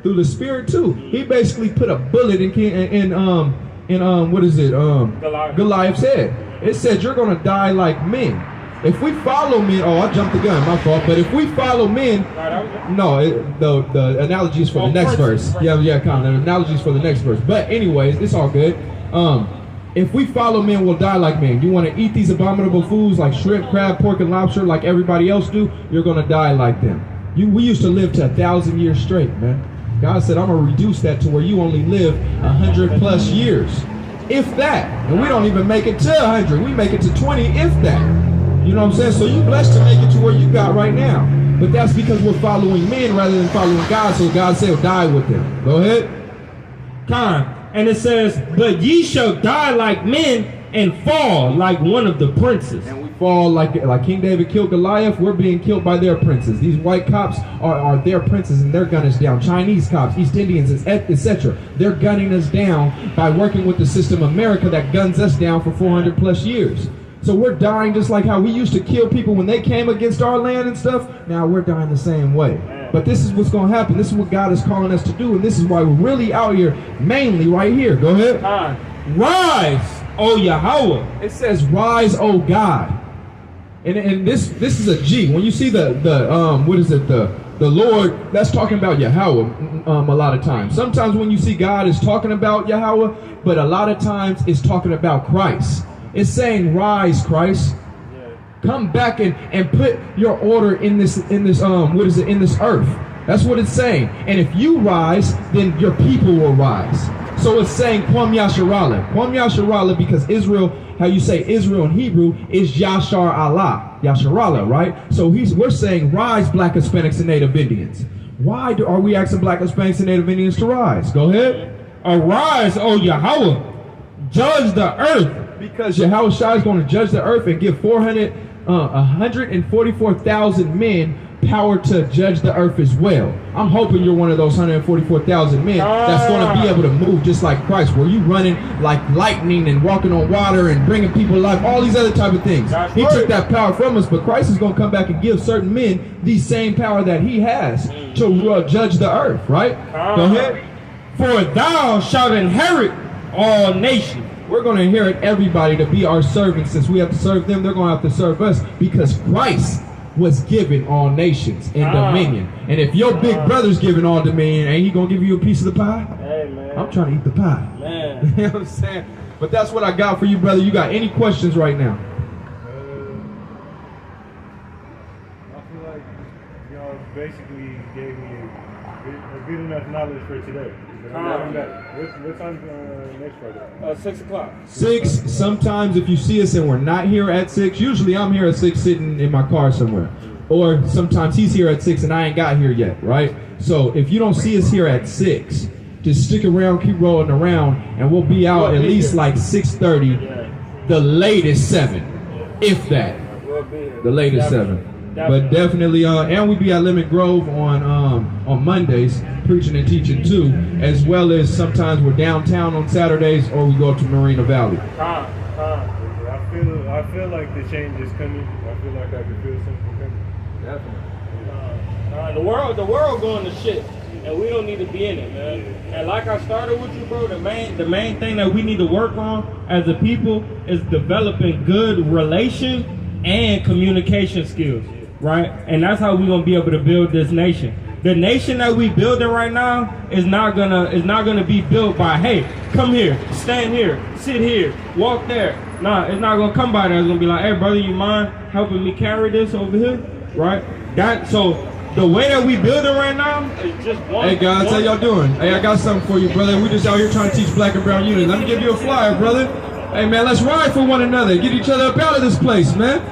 through the spirit too. He basically put a bullet in what is it? Goliath's head. It said you're gonna die like men. If we follow men, oh, I jumped the gun, my fault. But if we follow men, no, the analogy is for the next verse. Yeah, come on. The analogy is for the next verse. But anyways, it's all good. If we follow men, we'll die like men. You want to eat these abominable foods like shrimp, crab, pork, and lobster like everybody else do, you're going to die like them. We used to live to 1,000 years straight, man. God said, I'm going to reduce that to where you only live 100 plus years. If that. And we don't even make it to 100. We make it to 20, if that. You know what I'm saying? So you're blessed to make it to where you got right now. But that's because we're following men rather than following God. So God said, die with them. Go ahead. Time. And it says, but ye shall die like men and fall like one of the princes. And we fall like King David killed Goliath. We're being killed by their princes. These white cops are their princes, and they're gunning us down. Chinese cops, East Indians, etc. They're gunning us down by working with the system America that guns us down for 400 plus years. So we're dying just like how we used to kill people when they came against our land and stuff. Now we're dying the same way. But this is what's going to happen. This is what God is calling us to do. And this is why we're really out here, mainly right here. Go ahead. Rise, O Yahweh. It says, rise, O God. And this is a G. When you see the Lord, that's talking about Yahweh a lot of times. Sometimes when you see God is talking about Yahweh, but a lot of times it's talking about Christ. It's saying, rise, Christ. Come back and put your order in this earth. That's what it's saying. And if you rise, then your people will rise. So it's saying Kwam Yasharallah. Kwam Yasharallah, because Israel, how you say Israel in Hebrew, is Yashar Allah. Yasharallah, right? So we're saying rise, Black Hispanics and Native Indians. Why are we asking Black Hispanics and Native Indians to rise? Go ahead. Arise, O Yahweh. Judge the earth. Because Yahweh Shai is going to judge the earth and give 144,000 men power to judge the earth as well. I'm hoping you're one of those 144,000 men that's going to be able to move just like Christ, where you running like lightning and walking on water and bringing people to life, all these other type of things. He took that power from us, but Christ is going to come back and give certain men the same power that he has to judge the earth, right? Go ahead. For thou shalt inherit all nations. We're going to inherit everybody to be our servants. Since we have to serve them, they're going to have to serve us, because Christ was given all nations in dominion. And if your big brother's giving all dominion, ain't he going to give you a piece of the pie? Hey, man. I'm trying to eat the pie. Man. You know what I'm saying? But that's what I got for you, brother. You got any questions right now? I feel like y'all basically gave me a good enough knowledge for today. What time's next Friday? 6 o'clock. 6. Sometimes if you see us and we're not here at 6, usually I'm here at 6 sitting in my car somewhere. Or sometimes he's here at 6 and I ain't got here yet, right? So if you don't see us here at 6, just stick around, keep rolling around, and we'll be out at least like 6:30, the latest 7, if that. The latest 7. But definitely, and we be at Lemon Grove on Mondays, preaching and teaching too, as well as sometimes we're downtown on Saturdays, or we go to Marina Valley. I feel like the change is coming. I feel like I can feel something coming. Definitely. The world going to shit, and we don't need to be in it, man. And like I started with you, bro, the main thing that we need to work on as a people is developing good relation and communication skills. Right? And that's how we're gonna be able to build this nation. The nation that we building right now is not gonna be built by, hey, come here, stand here, sit here, walk there. Nah, it's not gonna come by that. It's gonna be like, hey brother, you mind helping me carry this over here? Right? So the way that we building right now is just one. Hey guys, how y'all doing? Hey, I got something for you, brother. We just out here trying to teach black and brown unity. Let me give you a flyer, brother. Hey man, let's ride for one another. Get each other up out of this place, man.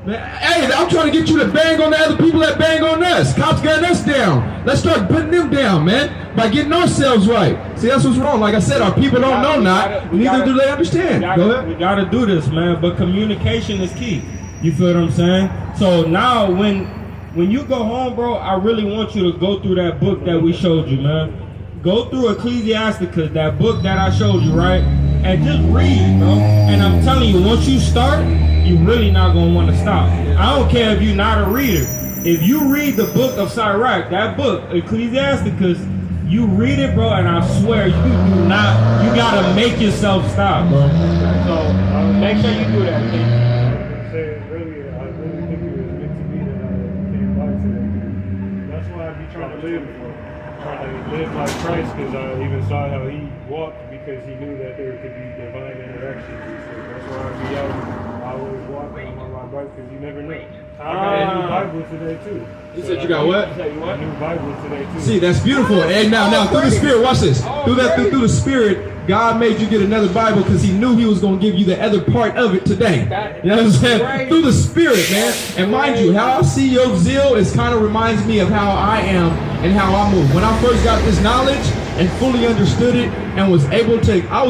Man, hey, I'm trying to get you to bang on the other people that bang on us. Cops got us down. Let's start putting them down, man, by getting ourselves right. See, that's what's wrong. Like I said, our people don't know not, neither do they understand. Go ahead. We gotta do this, man, but communication is key. You feel what I'm saying? So now when you go home, bro, I really want you to go through that book that we showed you, man. go through Ecclesiasticus, that book that I showed you, right? And just read, bro. And I'm telling you, once you start, you really not gonna want to stop. I don't care if you're not a reader. If you read the book of Sirach, that book, Ecclesiasticus, you read it, bro, and I swear you gotta make yourself stop, bro. So make sure you do that, King. I said earlier, I really think it was meant to be that I came by today. That's why I be trying to live like Christ, because I even saw how he walked, because he knew that there could be divine interactions. So that's why I be out. I always walk when I'm on my bike, because you never know. I got a new Bible today too. You said you got what? A new Bible today too. See, that's beautiful. And now through the Spirit, watch this. Through the Spirit, God made you get another Bible because he knew he was going to give you the other part of it today. You know what I'm saying? Through the Spirit, man. And mind you, how I see your zeal is kind of reminds me of how I am and how I move. When I first got this knowledge and fully understood it and was able to, I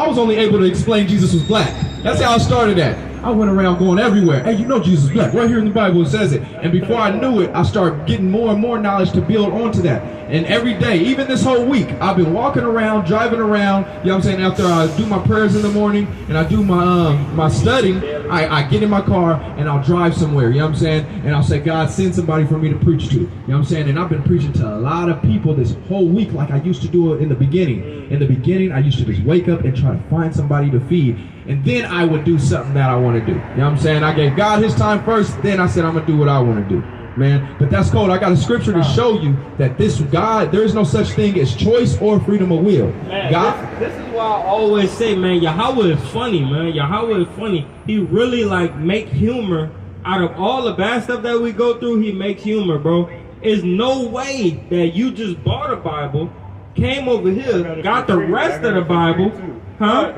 was only able to explain Jesus was black. That's how I started at. I went around going everywhere. Hey, you know Jesus is black. Right here in the Bible it says it. And before I knew it, I started getting more and more knowledge to build onto that. And every day, even this whole week, I've been walking around, driving around. You know what I'm saying? After I do my prayers in the morning and I do my studying, I get in my car and I'll drive somewhere. You know what I'm saying? And I'll say, God, send somebody for me to preach to. You know what I'm saying? And I've been preaching to a lot of people this whole week like I used to do it in the beginning. In the beginning, I used to just wake up and try to find somebody to feed. And then I would do something that I want to do. You know what I'm saying? I gave God his time first, then I said I'm going to do what I want to do. Man, but that's cold. I got a scripture to show you that this God, there is no such thing as choice or freedom of will. Man, God, this is why I always say, man, Yahweh is funny, man. Yahweh is funny. He really like make humor out of all the bad stuff that we go through. He makes humor, bro. There's no way that you just bought a Bible, came over here, got the rest of the Bible. Huh?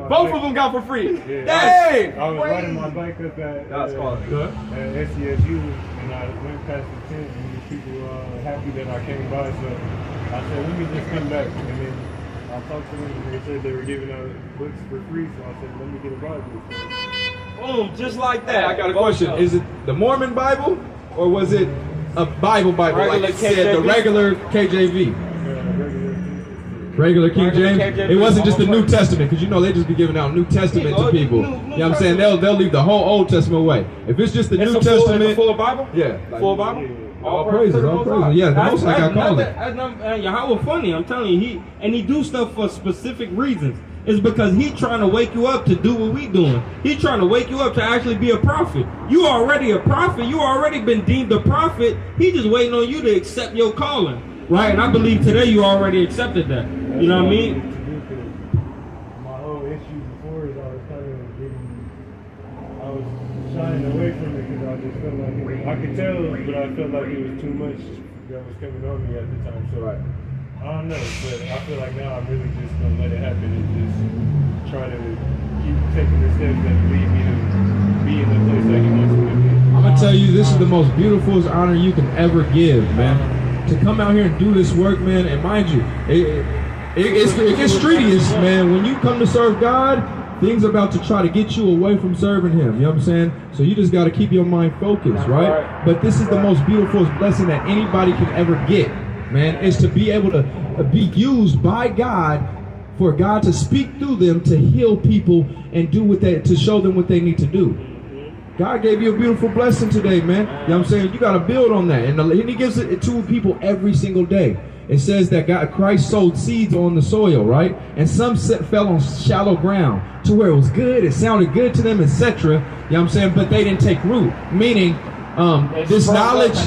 Both of them got for free. Yeah, Hey! I was riding my bike up at SCSU, and I went past the tent, and these people were happy that I came by, so I said, let me just come back. And then I talked to them, and they said they were giving out books for free, so I said, let me get a Bible. Boom, just like that. I got a question. Is it the Mormon Bible or was it a Bible like it said the regular KJV? Regular King James. It wasn't just the New Testament, because you know they just be giving out New Testament to people. You know what I'm saying? They'll leave the whole Old Testament away. If it's just the New Testament, it's a full Bible. Yeah, Full Bible. All praises, all praises. Yeah, the most I got called it. Yahweh funny. I'm telling you, he do stuff for specific reasons. It's because he trying to wake you up to do what we doing. He trying to wake you up to actually be a prophet. You already a prophet. You already been deemed a prophet. He just waiting on you to accept your calling. Right, and I believe today you already accepted that. You know what I mean? My whole issue before is I was shying away from it because I just felt like I could tell, but I felt like it was too much that was coming on me at the time. So I don't know, but I feel like now I'm really just gonna let it happen and just try to keep taking the steps that lead me to be in the place that he wants me to be. I'm gonna tell you, this is the most beautiful honor you can ever give, man. To come out here and do this work, man, and mind you, it gets streetiest, man. When you come to serve God, things are about to try to get you away from serving him. You know what I'm saying? So you just got to keep your mind focused, right? But this is the most beautiful blessing that anybody can ever get, man, is to be able to be used by God, for God to speak through them to heal people and do what to show them what they need to do. God gave you a beautiful blessing today, man. You know what I'm saying? You got to build on that. And he gives it to people every single day. It says that Christ sowed seeds on the soil, right? And some fell on shallow ground to where it was good, it sounded good to them, etc. You know what I'm saying? But they didn't take root. Meaning, this knowledge,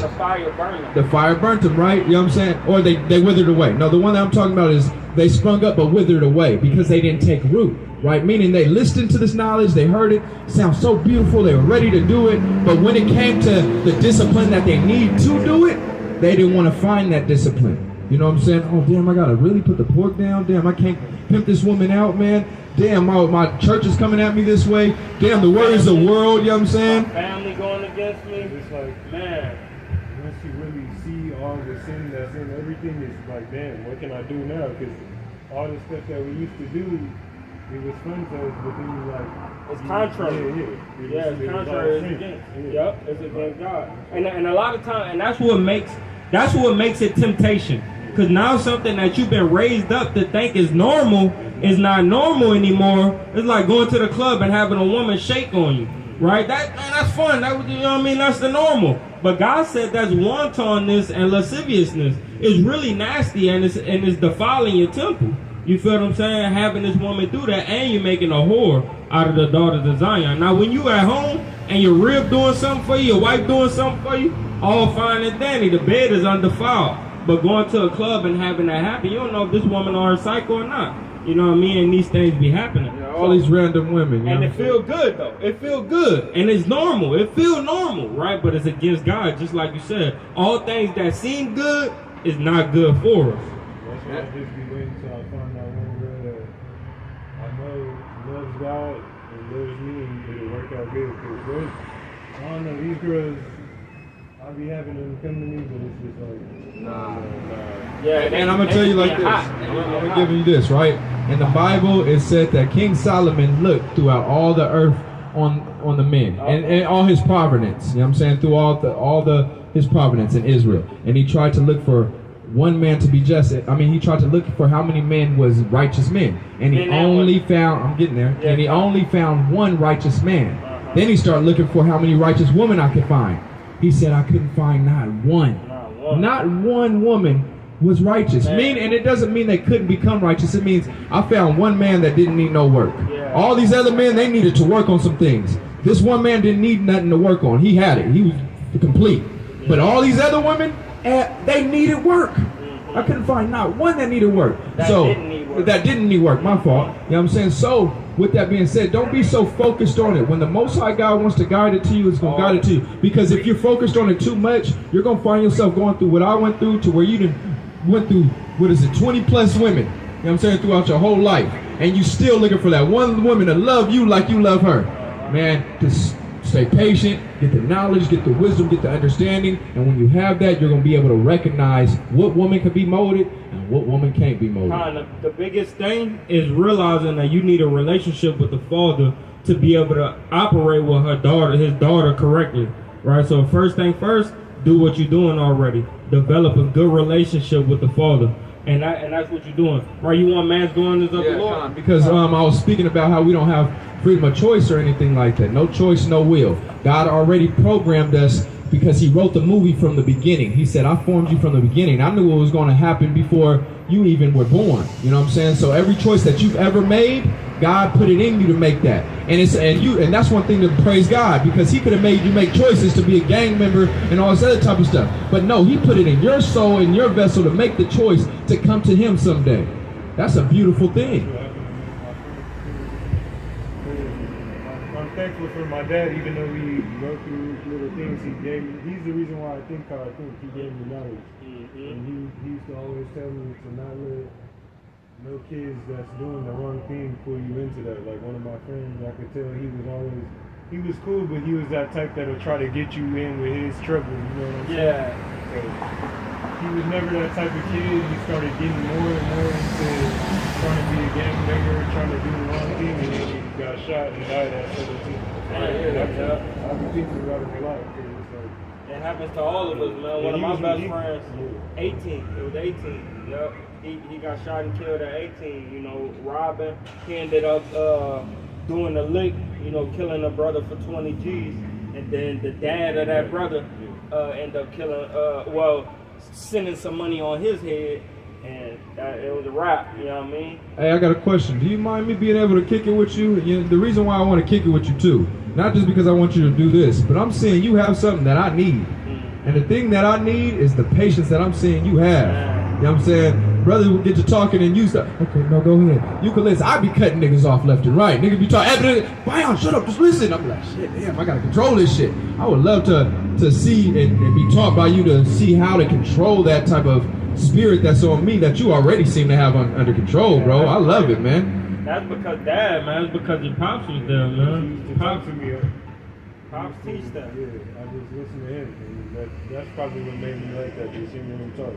the fire burnt them, right? You know what I'm saying? Or they withered away. No, the one that I'm talking about is they sprung up but withered away because they didn't take root. Right, meaning they listened to this knowledge, they heard it, sounds so beautiful, they were ready to do it, but when it came to the discipline that they need to do it, they didn't want to find that discipline. You know what I'm saying? Oh, damn, I got to really put the pork down. Damn, I can't pimp this woman out, man. Damn, my church is coming at me this way. Damn, the word is the world, you know what I'm saying? My family going against me. It's like, man, once you really see all the sin that's in everything, it's like, damn, what can I do now? Because all the stuff that we used to do, it was fun to us, but then you like... It's contrary. It's contrary. It's against. Yep, it's against God. And a lot of times, and that's what makes it temptation. Because now something that you've been raised up to think is normal is not normal anymore. It's like going to the club and having a woman shake on you, right? That's fun. You know what I mean? That's the normal. But God said that's wantonness and lasciviousness. It's really nasty, and it's defiling your temple. You feel what I'm saying? Having this woman do that, and you're making a whore out of the daughters of Zion. Now, when you at home and your rib doing something for you, your wife doing something for you, all fine and dandy. The bed is undefiled. But going to a club and having that happen, you don't know if this woman are a psycho or not. You know what I mean? And these things be happening. Yeah, all these random women. And it feel good, though. It feel good. And it's normal. It feel normal, right? But it's against God, just like you said. All things that seem good is not good for us. That's why I just be waiting until I find out one girl that I know loves God and loves me, and it'll work out good. Because I don't know, these girls, I be having them come to me, but it's just like, nah. Yeah, and I'm gonna tell you like this. I'm gonna give you this, right? In the Bible, it said that King Solomon looked throughout all the earth on the men and all his providence. You know what I'm saying? Through all his providence in Israel, and he tried to look for one man to be just. I mean, he tried to look for how many men was righteous men, and he only found. I'm getting there, and he only found one righteous man. Then he started looking for how many righteous women I could find. He said I couldn't find not one. Not one woman was righteous. And it doesn't mean they couldn't become righteous. It means I found one man that didn't need no work. All these other men, they needed to work on some things. This one man didn't need nothing to work on. He had it. He was complete. But all these other women, they needed work. I couldn't find not one that needed work. That didn't need work. My fault. You know what I'm saying? So, with that being said, don't be so focused on it. When the Most High God wants to guide it to you, it's going to guide it to you. Because if you're focused on it too much, you're going to find yourself going through what I went through, to where you went through, 20 plus women, you know what I'm saying, throughout your whole life. And you still looking for that one woman to love you like you love her. Man, just stay patient, get the knowledge, get the wisdom, get the understanding. And when you have that, you're going to be able to recognize what woman can be molded and what woman can't be molded. The biggest thing is realizing that you need a relationship with the father to be able to operate with his daughter correctly, right? So first thing first, do what you're doing already. Develop a good relationship with the father. And that's what you're doing. Right? You want man's doing this of the Lord? Because I was speaking about how we don't have freedom of choice or anything like that. No choice, no will. God already programmed us because he wrote the movie from the beginning. He said, I formed you from the beginning. I knew what was going to happen before you even were born. You know what I'm saying? So every choice that you've ever made, God put it in you to make that. And that's one thing to praise God, because he could have made you make choices to be a gang member and all this other type of stuff. But no, he put it in your soul, in your vessel, to make the choice to come to him someday. That's a beautiful thing. I'm thankful for my dad, even though we go through little things he gave me. He's the reason why I think how I think. He gave me knowledge. And he used to always tell me to not let no kids that's doing the wrong thing pull you into that. Like one of my friends, I could tell he was cool, but he was that type that'll try to get you in with his trouble, you know what I'm saying? Yeah. So, he was never that type of kid. He started getting more and more into trying to be a gang member, trying to do the wrong thing, and then he got shot and died at 17. I've been thinking about it a lot. It happens to all of us, man. One of my best friends, 18. It was 18. Yep. He got shot and killed at 18. You know, robbing. He ended up doing a lick. You know, killing a brother for 20 G's, and then the dad of that brother ended up killing. Sending some money on his head, and it was a wrap. You know what I mean? Hey, I got a question. Do you mind me being able to kick it with you? The reason why I want to kick it with you too, not just because I want you to do this, but I'm seeing you have something that I need. And the thing that I need is the patience that I'm seeing you have. You know what I'm saying? Brothers will get to talking and you start, okay, no, go ahead. You can listen. I be cutting niggas off left and right. Niggas be talking, wow, shut up, just listen. I'm like, shit, damn, I gotta control this shit. I would love to see and be taught by you to see how to control that type of spirit that's on me that you already seem to have under control, bro. I love it, man. That's because dad, man. It's because your pops was there, man. Pops to me. Pops teach that. Yeah, I just listen to him. And that's probably what made me like that, just hearing him talk.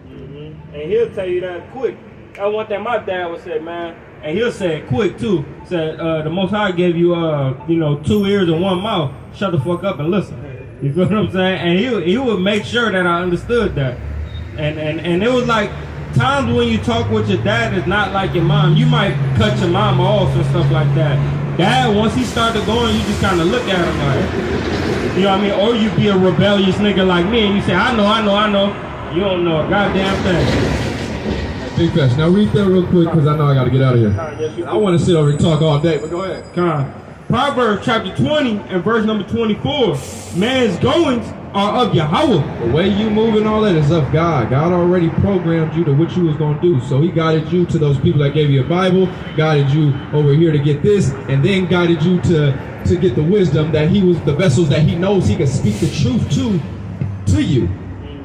And he'll tell you that quick. That's one thing my dad would say, man. And he'll say it quick too. Said the Most High gave you 2 ears and 1 mouth. Shut the fuck up and listen. You feel what I'm saying? And he would make sure that I understood that. And it was like times when you talk with your dad is not like your mom. You might cut your mom off and stuff like that. Dad, once he started going, you just kind of look at him like, you know what I mean? Or you be a rebellious nigga like me and you say, I know. You don't know a goddamn thing. Big fast. Now read that real quick because I know I got to get out of here. I want to sit over and talk all day, but go ahead. Proverbs chapter 20 and verse number 24. Man's goings are of Yahweh. The way you move and all that is of God. God already programmed you to what you was going to do. So he guided you to those people that gave you a Bible, guided you over here to get this, and then guided you to get the wisdom that he was the vessels that he knows he can speak the truth to you.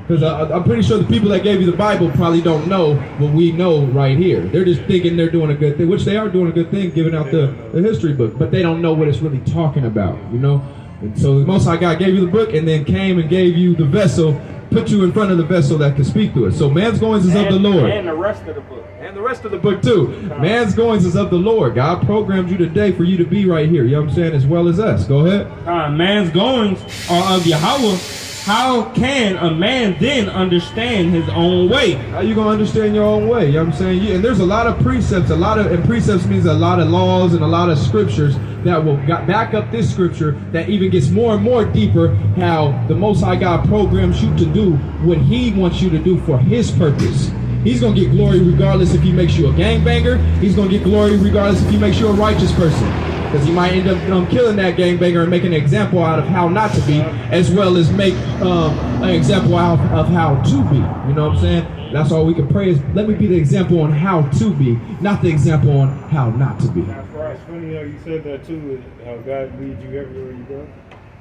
Because I'm pretty sure the people that gave you the Bible probably don't know what we know right here. They're just thinking they're doing a good thing, which they are doing a good thing, giving out the history book, but they don't know what it's really talking about, you know? And so the Most High God gave you the book and then came and gave you the vessel, put you in front of the vessel that can speak to it. So man's goings is of the Lord. And the rest of the book. And the rest of the book too. Man's goings is of the Lord. God programmed you today for you to be right here, you know what I'm saying, as well as us. Go ahead. Man's goings are of Yahweh. How can a man then understand his own way? How you gonna understand your own way? You know what I'm saying? And there's a lot of precepts, and precepts means a lot of laws and a lot of scriptures that will back up this scripture that even gets more and more deeper how the Most High God programs you to do what he wants you to do for his purpose. He's gonna get glory regardless if he makes you a gangbanger. He's gonna get glory regardless if he makes you a righteous person. Because he might end up killing that gangbanger and making an example out of how not to be, as well as make an example out of how to be. You know what I'm saying? That's all we can pray is, let me be the example on how to be, not the example on how not to be. That's right. It's funny how you said that too, how God leads you everywhere you go.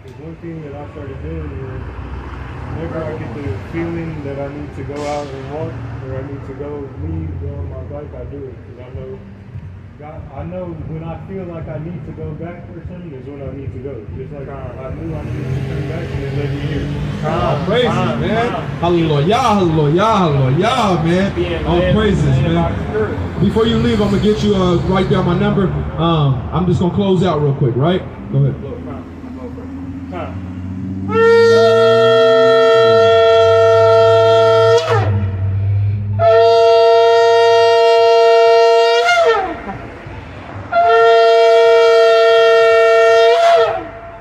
There's one thing that I started doing is whenever I get the feeling that I need to go out and walk, or I need to go on my bike, I do it. Because I know when I feel like I need to go back or something is when I need to go. Just like I knew I needed to come back and it led me here. Praises, man. Hallelujah, man. All praises, man. Before you leave, I'm going to get you, write down my number. I'm just going to close out real quick, right? Go ahead.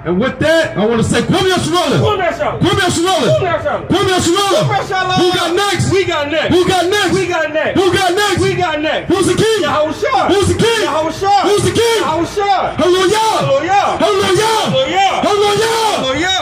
And with that, I want to say, Who got next? We got next. Who got next? We got next. Who got next? We got next. Who's the king? Yahushua. Who's the king? Yahushua. Who's the king? Yahushua. Hallelujah. Hallelujah. Hallelujah. Hallelujah. Hallelujah. Hallelujah.